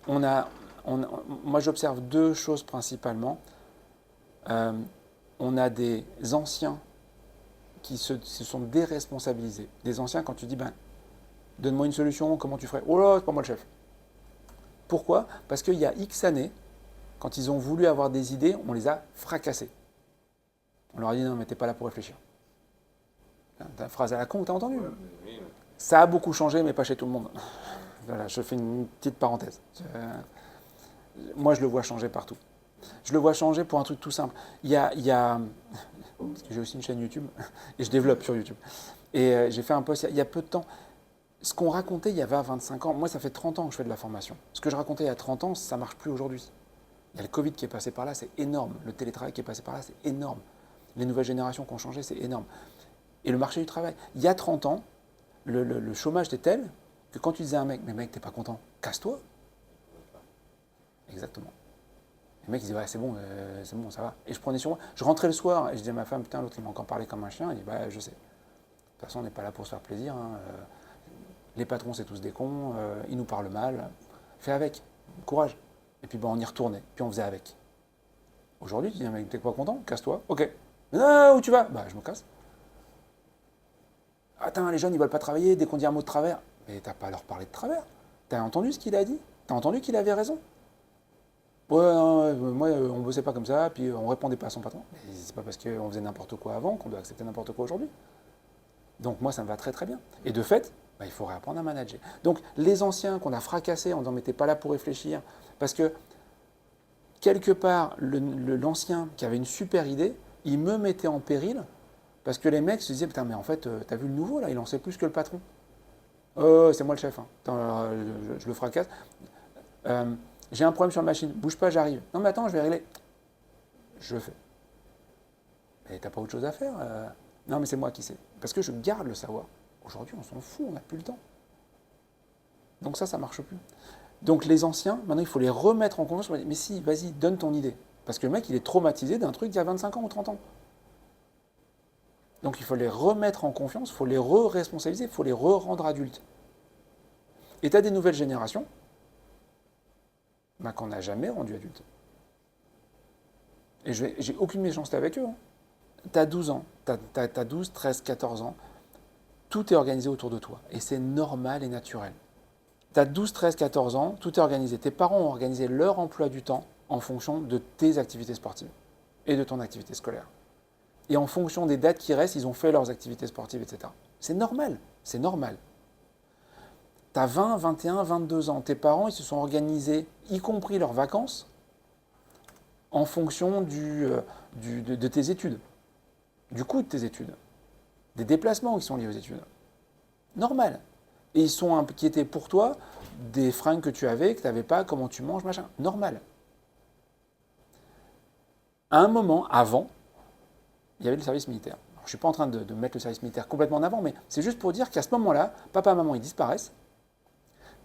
Moi, j'observe deux choses principalement. On a des anciens qui se sont déresponsabilisés. Des anciens, quand tu dis, donne-moi une solution, comment tu ferais? Oh là, c'est pas moi le chef. Pourquoi? Parce qu'il y a X années, quand ils ont voulu avoir des idées, on les a fracassés. On leur a dit, non, mais t'es pas là pour réfléchir. Ta phrase à la con, t'as entendu? Oui. Ça a beaucoup changé, mais pas chez tout le monde. Voilà, je fais une petite parenthèse. Moi, je le vois changer partout. Je le vois changer pour un truc tout simple. Il y a parce que j'ai aussi une chaîne YouTube, et je développe sur YouTube. Et j'ai fait un post il y a peu de temps. Ce qu'on racontait il y a 20-25 ans, moi ça fait 30 ans que je fais de la formation. Ce que je racontais il y a 30 ans, ça ne marche plus aujourd'hui. Il y a le Covid qui est passé par là, c'est énorme. Le télétravail qui est passé par là, c'est énorme. Les nouvelles générations qui ont changé, c'est énorme. Et le marché du travail. Il y a 30 ans, le chômage était tel que quand tu disais à un mec, mais mec, t'es pas content, casse-toi. Exactement. Le mec, il disait, ouais, c'est bon, ça va. Et je prenais sur moi. Je rentrais le soir et je disais à ma femme, putain, l'autre, il m'a encore parlé comme un chien. Il dit, je sais. De toute façon, on n'est pas là pour se faire plaisir. Les patrons, c'est tous des cons. Ils nous parlent mal. Fais avec. Courage. Et puis, on y retournait. Puis, on faisait avec. Aujourd'hui, tu dis, mec, t'es pas content? Casse-toi. Ok. Non, où tu vas? Je me casse. Attends, les jeunes, ils veulent pas travailler. Dès qu'on dit un mot de travers, mais t'as pas à leur parler de travers. T'as entendu ce qu'il a dit? T'as entendu qu'il avait raison? Ouais, moi, on bossait pas comme ça, puis on répondait pas à son patron. Mais c'est pas parce qu'on faisait n'importe quoi avant qu'on doit accepter n'importe quoi aujourd'hui. Donc moi, ça me va très très bien. Et de fait, il faut réapprendre à manager. Donc les anciens qu'on a fracassés en disant mais t'es pas là pour réfléchir, parce que quelque part, l'ancien qui avait une super idée, il me mettait en péril, parce que les mecs se disaient, putain, mais en fait, t'as vu le nouveau là, il en sait plus que le patron. C'est moi le chef, hein. Attends, je le fracasse. J'ai un problème sur la machine, bouge pas, j'arrive. Non mais attends, je vais régler. Je le fais. Mais t'as pas autre chose à faire? Non mais c'est moi qui sais. Parce que je garde le savoir. Aujourd'hui, on s'en fout, on n'a plus le temps. Donc ça marche plus. Donc les anciens, maintenant il faut les remettre en confiance. Mais si, vas-y, donne ton idée. Parce que le mec, il est traumatisé d'un truc d'il y a 25 ans ou 30 ans. Donc il faut les remettre en confiance, il faut les re-responsabiliser, il faut les re-rendre adultes. Et tu as des nouvelles générations qu'on n'a jamais rendu adultes. Et j'ai aucune méchanceté avec eux. Tu as 12 ans, tu as 12, 13, 14 ans, tout est organisé autour de toi. Et c'est normal et naturel. Tu as 12, 13, 14 ans, tout est organisé. Tes parents ont organisé leur emploi du temps en fonction de tes activités sportives et de ton activité scolaire. Et en fonction des dates qui restent, ils ont fait leurs activités sportives, etc. C'est normal, c'est normal. Tu as 20, 21, 22 ans. Tes parents, ils se sont organisés, y compris leurs vacances, en fonction de tes études, du coût de tes études, des déplacements qui sont liés aux études. Normal. Et ils sont inquiétés pour toi des fringues que tu avais, que tu n'avais pas, comment tu manges, machin. Normal. À un moment, avant, il y avait le service militaire. Alors, je ne suis pas en train de mettre le service militaire complètement en avant, mais c'est juste pour dire qu'à ce moment-là, papa et maman, ils disparaissent.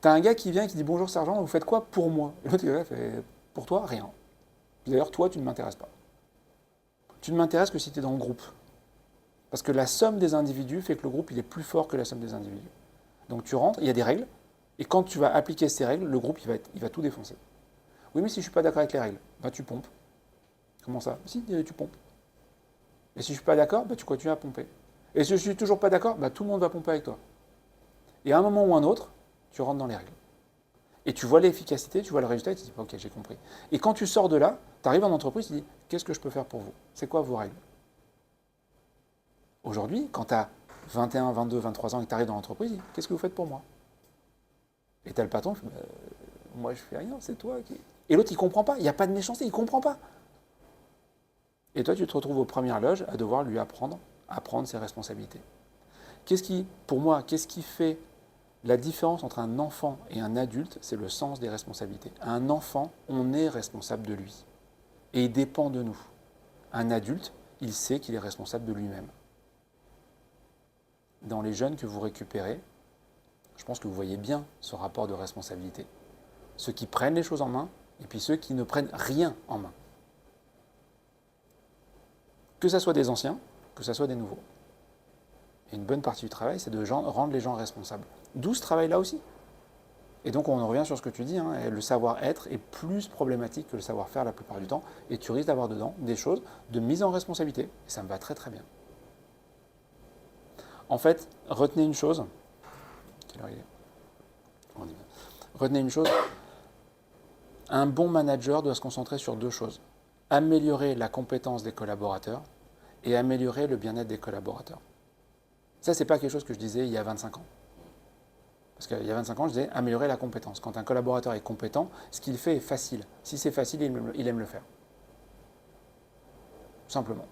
Tu as un gars qui vient et qui dit « Bonjour sergent, vous faites quoi pour moi ?» Et l'autre gars fait « Pour toi, rien. D'ailleurs, toi, tu ne m'intéresses pas. Tu ne m'intéresses que si tu es dans le groupe. Parce que la somme des individus fait que le groupe, il est plus fort que la somme des individus. Donc tu rentres, il y a des règles, et quand tu vas appliquer ces règles, le groupe, il va tout défoncer. Oui, mais si je ne suis pas d'accord avec les règles, tu pompes. Comment ça? Si, tu pompes. Et si je ne suis pas d'accord, tu continues à pomper. Et si je ne suis toujours pas d'accord, tout le monde va pomper avec toi. Et à un moment ou un autre, tu rentres dans les règles. Et tu vois l'efficacité, tu vois le résultat, et tu te dis, ok, j'ai compris. Et quand tu sors de là, tu arrives en entreprise, tu te dis, qu'est-ce que je peux faire pour vous? C'est quoi vos règles? Aujourd'hui, quand tu as 21, 22, 23 ans et que tu arrives dans l'entreprise, qu'est-ce que vous faites pour moi? Et tu as le patron, moi je fais rien, c'est toi qui... Et l'autre, il comprend pas, il n'y a pas de méchanceté, il comprend pas. Et toi, tu te retrouves aux premières loges à devoir lui apprendre à prendre ses responsabilités. Pour moi, qu'est-ce qui fait la différence entre un enfant et un adulte? C'est le sens des responsabilités. Un enfant, on est responsable de lui. Et il dépend de nous. Un adulte, il sait qu'il est responsable de lui-même. Dans les jeunes que vous récupérez, je pense que vous voyez bien ce rapport de responsabilité. Ceux qui prennent les choses en main, et puis ceux qui ne prennent rien en main. Que ce soit des anciens, que ce soit des nouveaux. Et une bonne partie du travail, c'est de rendre les gens responsables. D'où ce travail-là aussi. Et donc on en revient sur ce que tu dis, hein, le savoir-être est plus problématique que le savoir-faire la plupart du temps, et tu risques d'avoir dedans des choses de mise en responsabilité. Et ça me va très très bien. En fait, retenez une chose. Quelle heure il est ? Retenez une chose. Un bon manager doit se concentrer sur deux choses. Améliorer la compétence des collaborateurs et améliorer le bien-être des collaborateurs. Ça, ce n'est pas quelque chose que je disais il y a 25 ans. Parce qu'il y a 25 ans, je disais améliorer la compétence. Quand un collaborateur est compétent, ce qu'il fait est facile. Si c'est facile, il aime le faire. Simplement.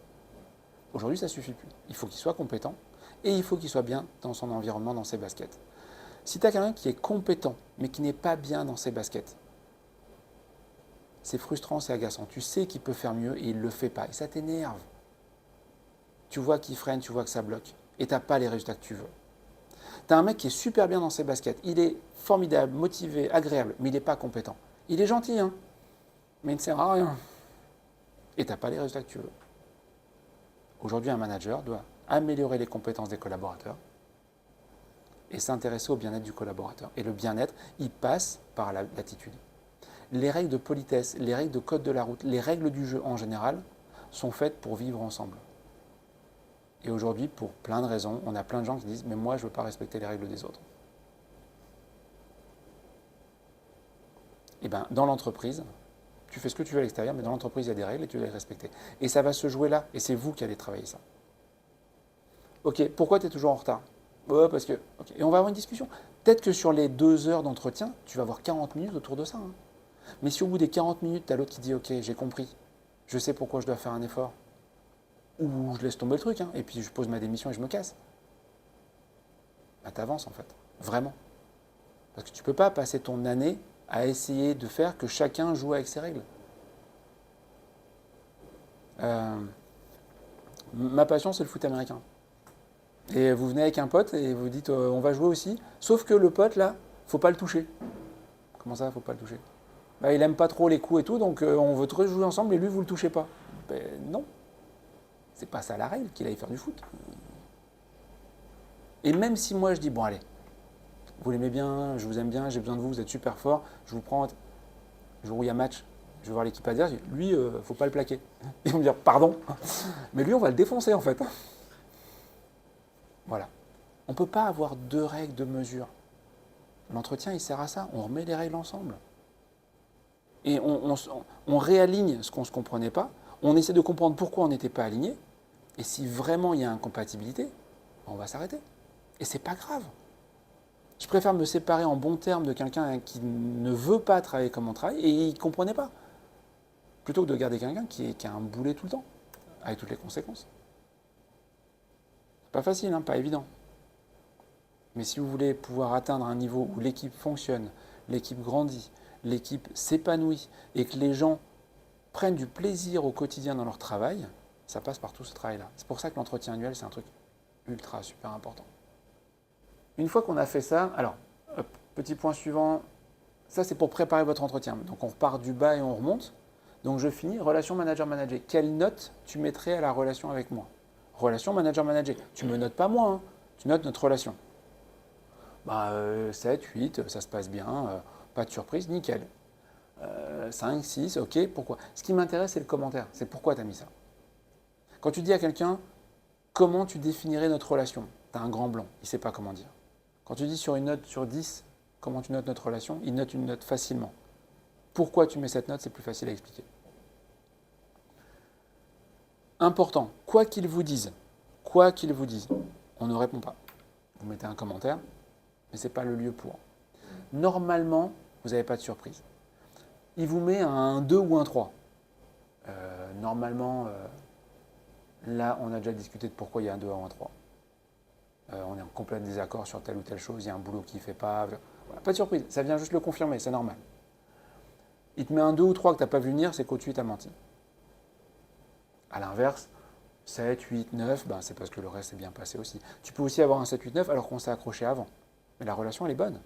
Aujourd'hui, ça ne suffit plus. Il faut qu'il soit compétent et il faut qu'il soit bien dans son environnement, dans ses baskets. Si tu as quelqu'un qui est compétent, mais qui n'est pas bien dans ses baskets, c'est frustrant, c'est agaçant. Tu sais qu'il peut faire mieux et il ne le fait pas. Et ça t'énerve. Tu vois qu'il freine, tu vois que ça bloque. Et tu n'as pas les résultats que tu veux. Tu as un mec qui est super bien dans ses baskets. Il est formidable, motivé, agréable, mais il n'est pas compétent. Il est gentil, hein, mais il ne sert à rien. Et tu n'as pas les résultats que tu veux. Aujourd'hui, un manager doit améliorer les compétences des collaborateurs et s'intéresser au bien-être du collaborateur. Et le bien-être, il passe par l'attitude. Les règles de politesse, les règles de code de la route, les règles du jeu en général sont faites pour vivre ensemble. Et aujourd'hui, pour plein de raisons, on a plein de gens qui disent « mais moi, je ne veux pas respecter les règles des autres ». Et bien, dans l'entreprise, tu fais ce que tu veux à l'extérieur, mais dans l'entreprise, il y a des règles et tu dois les respecter. Et ça va se jouer là, et c'est vous qui allez travailler ça. Ok, pourquoi tu es toujours en retard? Parce que... Okay. Et on va avoir une discussion. Peut-être que sur les 2 heures d'entretien, tu vas avoir 40 minutes autour de ça. Hein. Mais si au bout des 40 minutes, tu as l'autre qui dit « ok, j'ai compris, je sais pourquoi je dois faire un effort », ou je laisse tomber le truc, hein, et puis je pose ma démission et je me casse. Bah, t'avances en fait, vraiment. Parce que tu ne peux pas passer ton année à essayer de faire que chacun joue avec ses règles. Ma passion, c'est le foot américain. Et vous venez avec un pote et vous dites on va jouer aussi, sauf que le pote là, faut pas le toucher. Comment ça, faut pas le toucher? Bah, il aime pas trop les coups et tout, donc on veut trop jouer ensemble et lui vous le touchez pas. Ben non. C'est pas ça la règle, qu'il aille faire du foot. Et même si moi je dis, bon allez, vous l'aimez bien, je vous aime bien, j'ai besoin de vous, vous êtes super fort, je vous prends, je où il y a match, je vais voir l'équipe adverse, lui, faut pas le plaquer. Ils vont me dire, pardon, mais lui on va le défoncer en fait. Voilà. On ne peut pas avoir 2 règles de mesure. L'entretien il sert à ça, on remet les règles ensemble. Et on réaligne ce qu'on ne se comprenait pas, on essaie de comprendre pourquoi on n'était pas aligné. Et si vraiment il y a incompatibilité, on va s'arrêter. Et c'est pas grave. Je préfère me séparer en bons termes de quelqu'un qui ne veut pas travailler comme on travaille et il ne comprenait pas. Plutôt que de garder quelqu'un qui a un boulet tout le temps, avec toutes les conséquences. C'est pas facile, hein, pas évident. Mais si vous voulez pouvoir atteindre un niveau où l'équipe fonctionne, l'équipe grandit, l'équipe s'épanouit et que les gens prennent du plaisir au quotidien dans leur travail, ça passe par tout ce travail-là. C'est pour ça que l'entretien annuel, c'est un truc ultra, super important. Une fois qu'on a fait ça, alors, petit point suivant, ça c'est pour préparer votre entretien. Donc on repart du bas et on remonte. Donc je finis, relation manager-manager. Quelle note tu mettrais à la relation avec moi? Relation manager-manager. Tu ne me notes pas moi, hein. Tu notes notre relation. 7, 8, ça se passe bien, pas de surprise, nickel. 5, 6, ok, pourquoi? Ce qui m'intéresse, c'est le commentaire. C'est pourquoi tu as mis ça. Quand tu dis à quelqu'un, comment tu définirais notre relation? Tu as un grand blanc, il ne sait pas comment dire. Quand tu dis sur une note sur 10, comment tu notes notre relation, il note une note facilement. Pourquoi tu mets cette note, c'est plus facile à expliquer. Important, quoi qu'ils vous disent, on ne répond pas. Vous mettez un commentaire, mais ce n'est pas le lieu pour. Normalement, vous n'avez pas de surprise. Il vous met un 2 ou un 3. Normalement, là, on a déjà discuté de pourquoi il y a un 2 ou un 3. On est en complet désaccord sur telle ou telle chose, il y a un boulot qui ne fait pas. Voilà, pas de surprise, ça vient juste le confirmer, c'est normal. Il te met un 2 ou 3 que tu n'as pas vu venir, c'est qu'au-dessus, tu as menti. A l'inverse, 7, 8, 9, ben c'est parce que le reste est bien passé aussi. Tu peux aussi avoir un 7, 8, 9 alors qu'on s'est accroché avant. Mais la relation, elle est bonne.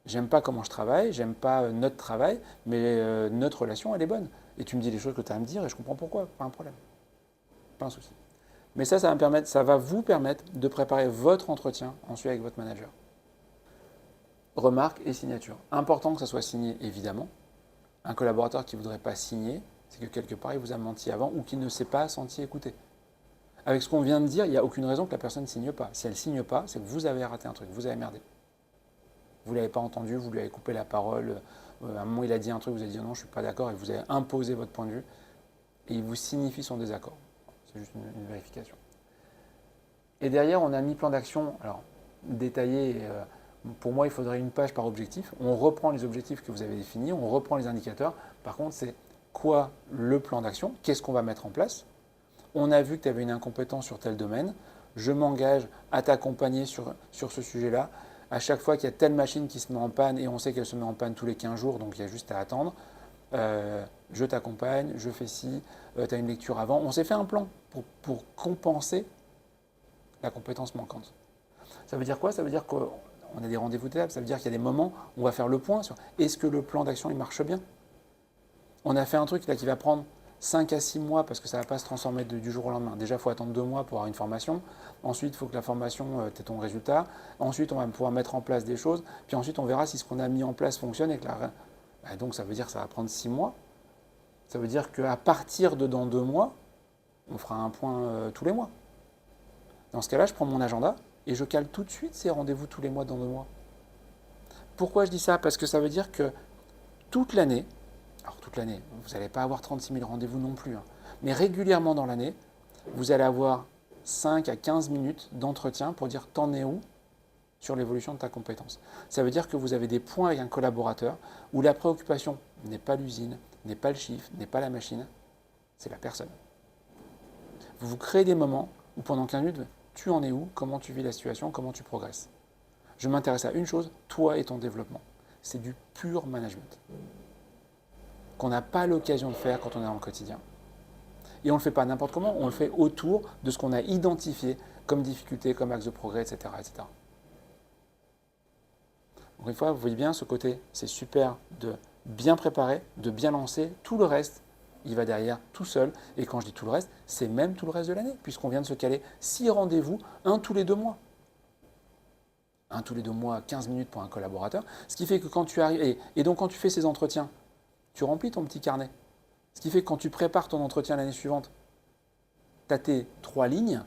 J'aime pas comment je travaille, j'aime pas notre travail, mais notre relation, elle est bonne. Et tu me dis les choses que tu as à me dire et je comprends pourquoi, pas un problème. Pas un souci. Mais ça va vous permettre de préparer votre entretien ensuite avec votre manager. Remarque et signature. Important que ça soit signé, évidemment. Un collaborateur qui ne voudrait pas signer, c'est que quelque part, il vous a menti avant ou qu'il ne s'est pas senti écouté. Avec ce qu'on vient de dire, il n'y a aucune raison que la personne ne signe pas. Si elle ne signe pas, c'est que vous avez raté un truc, vous avez merdé. Vous ne l'avez pas entendu, vous lui avez coupé la parole. À un moment, il a dit un truc, vous avez dit non, je ne suis pas d'accord, et vous avez imposé votre point de vue, et il vous signifie son désaccord. C'est juste une vérification. Et derrière, on a mis plan d'action, alors détaillé. Pour moi, il faudrait une page par objectif. On reprend les objectifs que vous avez définis, on reprend les indicateurs. Par contre, c'est quoi le plan d'action? Qu'est-ce qu'on va mettre en place? On a vu que tu avais une incompétence sur tel domaine. Je m'engage à t'accompagner sur ce sujet-là. À chaque fois qu'il y a telle machine qui se met en panne, et on sait qu'elle se met en panne tous les 15 jours, donc il y a juste à attendre, je t'accompagne, je fais ci, tu as une lecture avant. On s'est fait un plan pour compenser la compétence manquante. Ça veut dire quoi? Ça veut dire qu'on a des rendez-vous d'étape, ça veut dire qu'il y a des moments où on va faire le point sur est-ce que le plan d'action il marche bien? On a fait un truc là qui va prendre 5 à 6 mois parce que ça ne va pas se transformer du jour au lendemain. Déjà, il faut attendre 2 mois pour avoir une formation. Ensuite, il faut que la formation ait ton résultat. Ensuite, on va pouvoir mettre en place des choses. Puis ensuite, on verra si ce qu'on a mis en place fonctionne. Donc, ça veut dire que ça va prendre 6 mois. Ça veut dire qu'à partir de dans 2 mois, on fera un point tous les mois. Dans ce cas-là, je prends mon agenda et je cale tout de suite ces rendez-vous tous les mois dans 2 mois. Pourquoi je dis ça? Parce que ça veut dire que toute l'année, alors toute l'année, vous n'allez pas avoir 36 000 rendez-vous non plus, hein, mais régulièrement dans l'année, vous allez avoir 5 à 15 minutes d'entretien pour dire t'en es où sur l'évolution de ta compétence. Ça veut dire que vous avez des points avec un collaborateur où la préoccupation n'est pas l'usine, n'est pas le chiffre, n'est pas la machine, c'est la personne. Vous vous créez des moments où pendant 15 minutes, tu en es où, comment tu vis la situation, comment tu progresses. Je m'intéresse à une chose, toi et ton développement. C'est du pur management qu'on n'a pas l'occasion de faire quand on est dans le quotidien. Et on ne le fait pas n'importe comment, on le fait autour de ce qu'on a identifié comme difficulté, comme axe de progrès, etc. etc. Donc une fois, vous voyez bien ce côté, c'est super de bien préparer, de bien lancer. Tout le reste, il va derrière tout seul. Et quand je dis tout le reste, c'est même tout le reste de l'année, puisqu'on vient de se caler 6 rendez-vous, un tous les 2 mois. Un tous les 2 mois, 15 minutes pour un collaborateur. Ce qui fait que quand tu arrives, et donc quand tu fais ces entretiens, tu remplis ton petit carnet. Ce qui fait que quand tu prépares ton entretien l'année suivante, tu as tes 3 lignes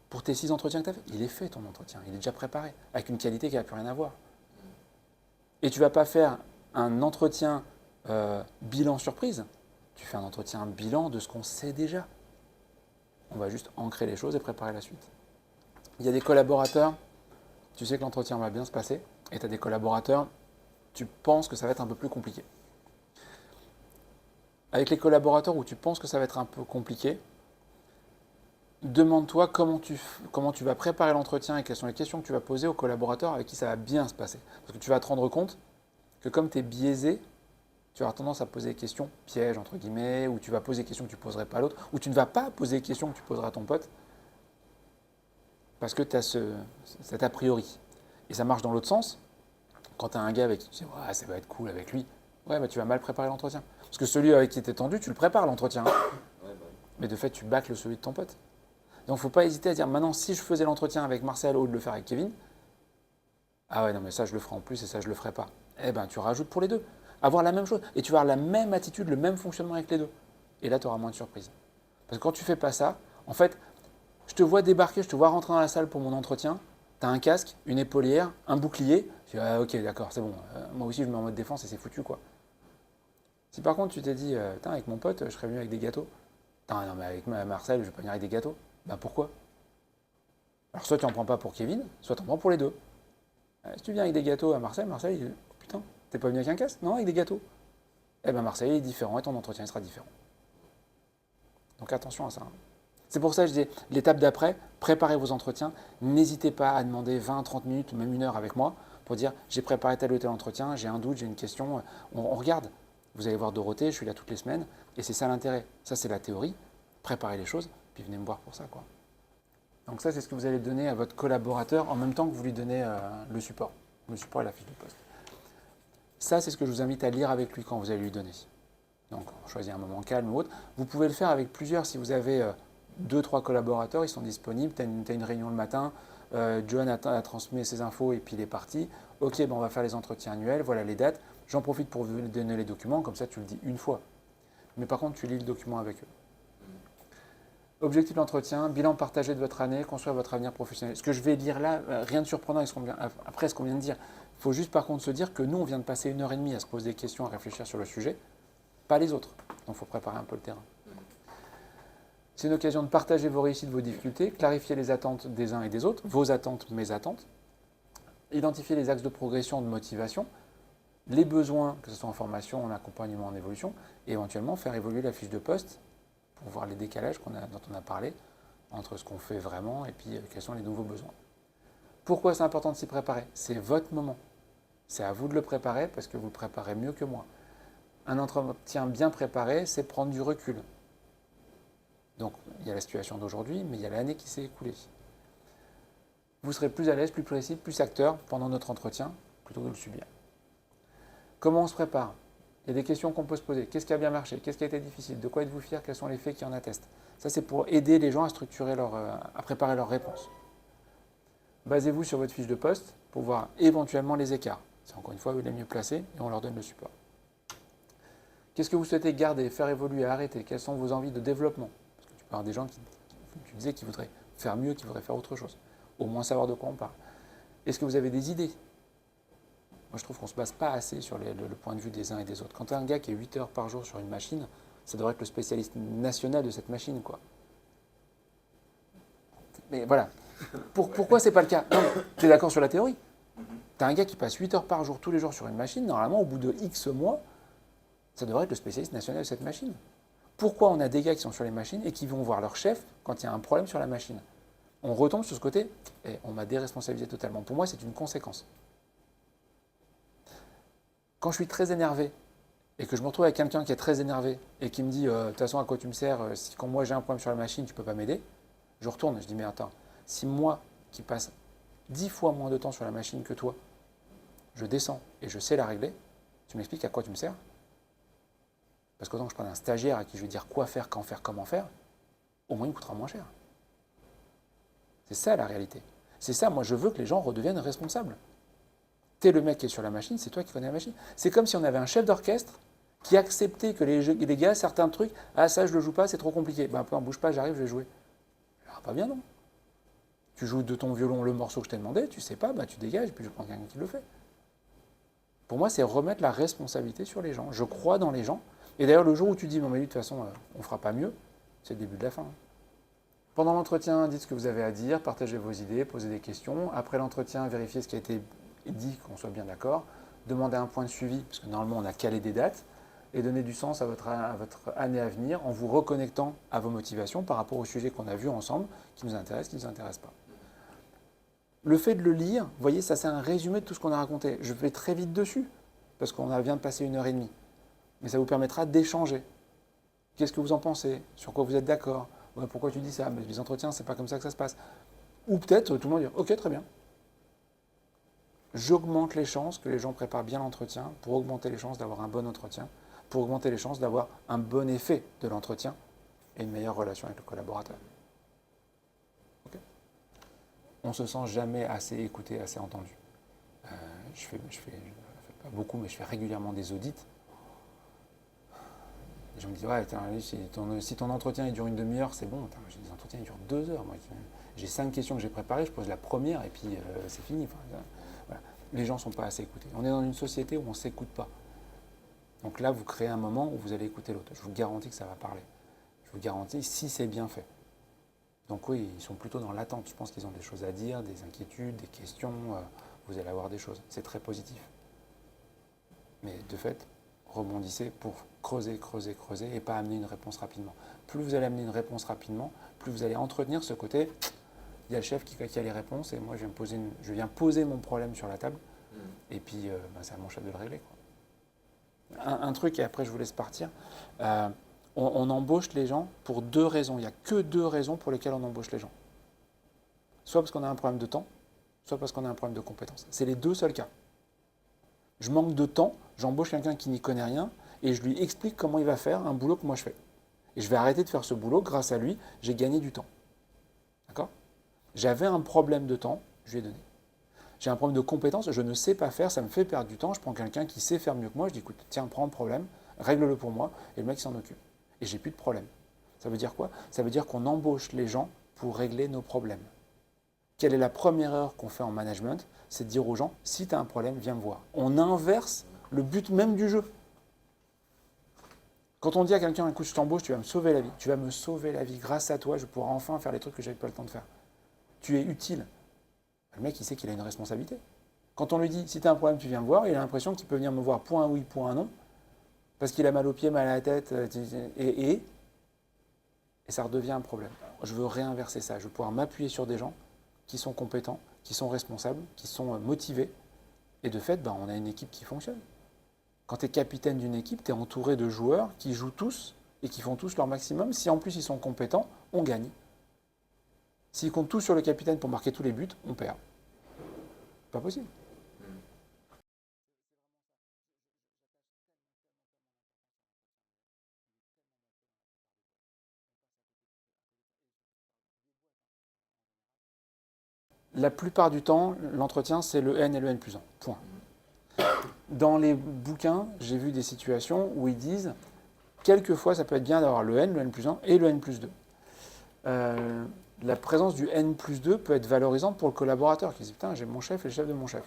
pour tes 6 entretiens que tu as fait. Il est fait ton entretien, il est déjà préparé, avec une qualité qui n'a plus rien à voir. Et tu ne vas pas faire un entretien bilan surprise, tu fais un entretien bilan de ce qu'on sait déjà. On va juste ancrer les choses et préparer la suite. Il y a des collaborateurs, tu sais que l'entretien va bien se passer, et tu as des collaborateurs, tu penses que ça va être un peu plus compliqué. Avec les collaborateurs où tu penses que ça va être un peu compliqué, demande-toi comment tu vas préparer l'entretien et quelles sont les questions que tu vas poser aux collaborateurs avec qui ça va bien se passer. Parce que tu vas te rendre compte que comme tu es biaisé, tu vas avoir tendance à poser des questions pièges, entre guillemets, ou tu vas poser des questions que tu ne poserais pas à l'autre, ou tu ne vas pas poser des questions que tu poseras à ton pote, parce que tu as cet a priori. Et ça marche dans l'autre sens. Quand tu as un gars avec qui tu dis ouais, ça va être cool avec lui, ouais, bah, tu vas mal préparer l'entretien. Parce que celui avec qui tu es tendu, tu le prépares l'entretien. Mais de fait, tu bâcles celui de ton pote. Donc, il ne faut pas hésiter à dire maintenant, si je faisais l'entretien avec Marcel au lieu de le faire avec Kevin, ah ouais, non, mais ça, je le ferai en plus et ça, je le ferai pas. Eh bien, tu rajoutes pour les deux. Avoir la même chose. Et tu vas avoir la même attitude, le même fonctionnement avec les deux. Et là, tu auras moins de surprises. Parce que quand tu ne fais pas ça, en fait, je te vois débarquer, je te vois rentrer dans la salle pour mon entretien, Tu as un casque, une épaulière, un bouclier. Tu dis, ah, ok, d'accord, c'est bon. Moi aussi, je me mets en mode défense et c'est foutu, quoi. Si par contre, tu t'es dit, avec mon pote, je serais venu avec des gâteaux. Non, mais avec Marcel, je vais pas venir avec des gâteaux. Ben pourquoi? Alors, soit tu en prends pas pour Kevin, soit tu en prends pour les deux. Si tu viens avec des gâteaux à Marcel, il dit, oh, putain, t'es pas venu avec un casque? Non, avec des gâteaux. Eh ben Marseille est différent et ton entretien sera différent. Donc attention à ça. C'est pour ça que je dis, l'étape d'après, préparez vos entretiens. N'hésitez pas à demander 20, 30 minutes ou même une heure avec moi pour dire j'ai préparé tel ou tel entretien, j'ai un doute, j'ai une question. On regarde. Vous allez voir Dorothée, je suis là toutes les semaines et c'est ça l'intérêt. Ça, c'est la théorie. Préparez les choses, puis venez me voir pour ça, quoi. Donc ça, c'est ce que vous allez donner à votre collaborateur en même temps que vous lui donnez le support. Le support et la fiche de poste. Ça, c'est ce que je vous invite à lire avec lui quand vous allez lui donner. Donc, on choisit un moment calme ou autre. Vous pouvez le faire avec plusieurs. Si vous avez 2-3 collaborateurs, ils sont disponibles. Tu as une réunion le matin. Johan a transmis ses infos et puis il est parti. Ok, on va faire les entretiens annuels. Voilà les dates. J'en profite pour vous donner les documents. Comme ça, tu le dis une fois. Mais par contre, tu lis le document avec eux. Objectif de l'entretien, bilan partagé de votre année, construire votre avenir professionnel. Ce que je vais lire là, rien de surprenant après ce qu'on vient de dire. Il faut juste par contre se dire que nous, on vient de passer 1h30 à se poser des questions, à réfléchir sur le sujet, pas les autres. Donc il faut préparer un peu le terrain. C'est une occasion de partager vos réussites, vos difficultés, clarifier les attentes des uns et des autres, vos attentes, mes attentes, identifier les axes de progression, de motivation, les besoins, que ce soit en formation, en accompagnement, en évolution, et éventuellement faire évoluer la fiche de poste pour voir les décalages dont on a parlé entre ce qu'on fait vraiment et puis quels sont les nouveaux besoins. Pourquoi c'est important de s'y préparer? C'est votre moment. C'est à vous de le préparer parce que vous le préparez mieux que moi. Un entretien bien préparé, c'est prendre du recul. Donc, il y a la situation d'aujourd'hui, mais il y a l'année qui s'est écoulée. Vous serez plus à l'aise, plus précis, plus acteur pendant notre entretien, plutôt que de le subir. Comment on se prépare? Il y a des questions qu'on peut se poser. Qu'est-ce qui a bien marché? Qu'est-ce qui a été difficile? De quoi êtes-vous fier? Quels sont les faits qui en attestent? Ça, c'est pour aider les gens à structurer à préparer leurs réponses. Basez-vous sur votre fiche de poste pour voir éventuellement les écarts. C'est encore une fois les mieux placés et on leur donne le support. Qu'est-ce que vous souhaitez garder, faire évoluer, arrêter? Quelles sont vos envies de développement? Parce que tu peux avoir des gens tu disais, qui voudraient faire mieux, qui voudraient faire autre chose. Au moins savoir de quoi on parle. Est-ce que vous avez des idées? Moi, je trouve qu'on ne se base pas assez sur le point de vue des uns et des autres. Quand tu as un gars qui est 8 heures par jour sur une machine, ça devrait être le spécialiste national de cette machine, quoi. Mais voilà. Pourquoi c'est pas le cas? Tu es d'accord sur la théorie? Tu as un gars qui passe 8 heures par jour, tous les jours sur une machine, normalement, au bout de X mois, ça devrait être le spécialiste national de cette machine. Pourquoi on a des gars qui sont sur les machines et qui vont voir leur chef quand il y a un problème sur la machine? On retombe sur ce côté et on m'a déresponsabilisé totalement. Pour moi, c'est une conséquence. Quand je suis très énervé et que je me retrouve avec quelqu'un qui est très énervé et qui me dit de toute façon, à quoi tu me sers si quand moi j'ai un problème sur la machine, tu ne peux pas m'aider, je retourne. Je dis mais attends, si moi qui passe 10 fois moins de temps sur la machine que toi, je descends et je sais la régler, tu m'expliques à quoi tu me sers? Parce qu'autant que je prenne un stagiaire à qui je vais dire quoi faire, quand faire, comment faire, au moins il me coûtera moins cher. C'est ça la réalité. C'est ça, moi je veux que les gens redeviennent responsables. T'es le mec qui est sur la machine, c'est toi qui connais la machine. C'est comme si on avait un chef d'orchestre qui acceptait que les gars, certains trucs, ah ça je le joue pas, c'est trop compliqué. Ben après, bouge pas, j'arrive, je vais jouer. Alors, pas bien non. Tu joues de ton violon le morceau que je t'ai demandé, tu sais pas, ben tu dégages, puis je prends quelqu'un qui le fait. Pour moi, c'est remettre la responsabilité sur les gens. Je crois dans les gens. Et d'ailleurs, le jour où tu dis, non mais lui, de toute façon, on fera pas mieux, c'est le début de la fin. Pendant l'entretien, dites ce que vous avez à dire, partagez vos idées, posez des questions. Après l'entretien, vérifiez ce qui a été dit, qu'on soit bien d'accord. Demandez un point de suivi, parce que normalement, on a calé des dates, et donnez du sens à votre année à venir en vous reconnectant à vos motivations par rapport au sujet qu'on a vu ensemble, qui nous intéresse, qui ne nous intéresse pas. Le fait de le lire, vous voyez, ça c'est un résumé de tout ce qu'on a raconté. Je vais très vite dessus, parce qu'on vient de passer 1h30. Mais ça vous permettra d'échanger. Qu'est-ce que vous en pensez? Sur quoi vous êtes d'accord? Ouais, pourquoi tu dis ça? Mais les entretiens, c'est pas comme ça que ça se passe. Ou peut-être tout le monde dit, ok, très bien. J'augmente les chances que les gens préparent bien l'entretien pour augmenter les chances d'avoir un bon entretien, pour augmenter les chances d'avoir un bon effet de l'entretien et une meilleure relation avec le collaborateur. Okay. On ne se sent jamais assez écouté, assez entendu. Je fais pas beaucoup, mais je fais régulièrement des audits. Les gens me disent, ouais, si ton entretien il dure une demi-heure, c'est bon. J'ai des entretiens qui durent 2 heures. Moi. J'ai 5 questions que j'ai préparées, je pose la première et puis c'est fini. Enfin, voilà. Les gens ne sont pas assez écoutés. On est dans une société où on ne s'écoute pas. Donc là, vous créez un moment où vous allez écouter l'autre. Je vous garantis que ça va parler. Je vous garantis si c'est bien fait. Donc oui, ils sont plutôt dans l'attente. Je pense qu'ils ont des choses à dire, des inquiétudes, des questions. Vous allez avoir des choses. C'est très positif. Mais de fait, rebondissez pour creuser et pas amener une réponse rapidement. Plus vous allez amener une réponse rapidement, plus vous allez entretenir ce côté. Il y a le chef qui a les réponses et moi je viens poser mon problème sur la table. Et puis c'est à mon chef de le régler, quoi. Un truc, et après je vous laisse partir. On embauche les gens pour 2 raisons. Il n'y a que 2 raisons pour lesquelles on embauche les gens. Soit parce qu'on a un problème de temps, soit parce qu'on a un problème de compétences. C'est les 2 seuls cas. Je manque de temps, j'embauche quelqu'un qui n'y connaît rien et je lui explique comment il va faire un boulot que moi je fais. Et je vais arrêter de faire ce boulot, grâce à lui, j'ai gagné du temps. D'accord ? J'avais un problème de temps, je lui ai donné. J'ai un problème de compétences, je ne sais pas faire, ça me fait perdre du temps, je prends quelqu'un qui sait faire mieux que moi, je dis écoute, tiens, prends le problème, règle-le pour moi, et le mec s'en occupe. Et j'ai plus de problème. Ça veut dire quoi ? Ça veut dire qu'on embauche les gens pour régler nos problèmes. Quelle est la première erreur qu'on fait en management ? C'est de dire aux gens, si tu as un problème, viens me voir. On inverse le but même du jeu. Quand on dit à quelqu'un, écoute, je t'embauche, tu vas me sauver la vie. Tu vas me sauver la vie. Grâce à toi, je pourrai enfin faire les trucs que je n'avais pas le temps de faire. Tu es utile. Le mec, il sait qu'il a une responsabilité. Quand on lui dit, si tu as un problème, tu viens me voir, il a l'impression qu'il peut venir me voir pour un oui, pour un non, parce qu'il a mal aux pieds, mal à la tête, et ça redevient un problème. Je veux réinverser ça. Je veux pouvoir m'appuyer sur des gens qui sont compétents, qui sont responsables, qui sont motivés. Et de fait, on a une équipe qui fonctionne. Quand tu es capitaine d'une équipe, tu es entouré de joueurs qui jouent tous et qui font tous leur maximum. Si en plus ils sont compétents, on gagne. S'ils comptent tous sur le capitaine pour marquer tous les buts, on perd. Pas possible. La plupart du temps, l'entretien, c'est le N et le N+1. Point. Dans les bouquins, j'ai vu des situations où ils disent, quelquefois, ça peut être bien d'avoir le N+1 et le N+2. La présence du N+2 peut être valorisante pour le collaborateur qui dit, putain, j'ai mon chef et le chef de mon chef.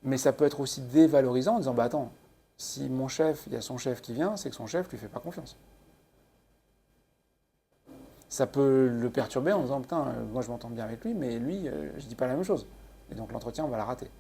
Mais ça peut être aussi dévalorisant en disant, attends, si mon chef, il y a son chef qui vient, c'est que son chef ne lui fait pas confiance. Ça peut le perturber en disant, putain, moi je m'entends bien avec lui, mais lui, je dis pas la même chose. Et donc l'entretien, on va la rater.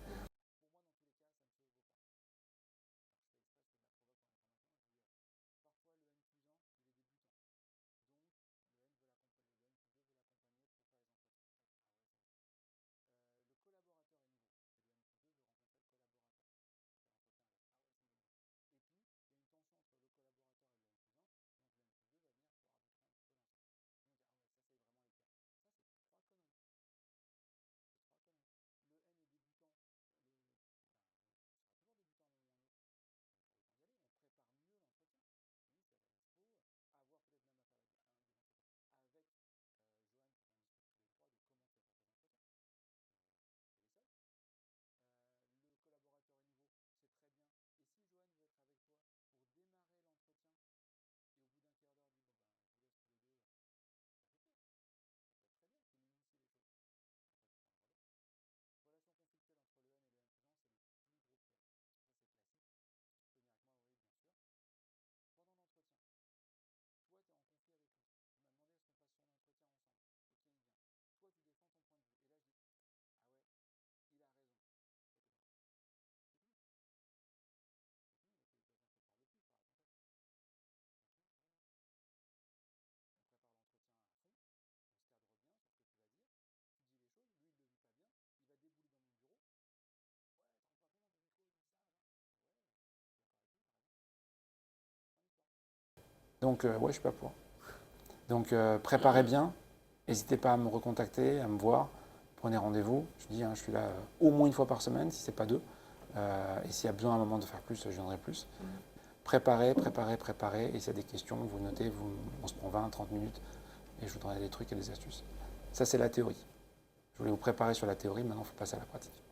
Donc, ouais, je suis pas pour. Donc, préparez bien. N'hésitez pas à me recontacter, à me voir. Prenez rendez-vous. Je dis, je suis là au moins une fois par semaine, si ce n'est pas 2. Et s'il y a besoin à un moment de faire plus, je viendrai plus. Préparez. Et s'il y a des questions, vous notez, on se prend 20-30 minutes et je vous donnerai des trucs et des astuces. Ça, c'est la théorie. Je voulais vous préparer sur la théorie, maintenant il faut passer à la pratique.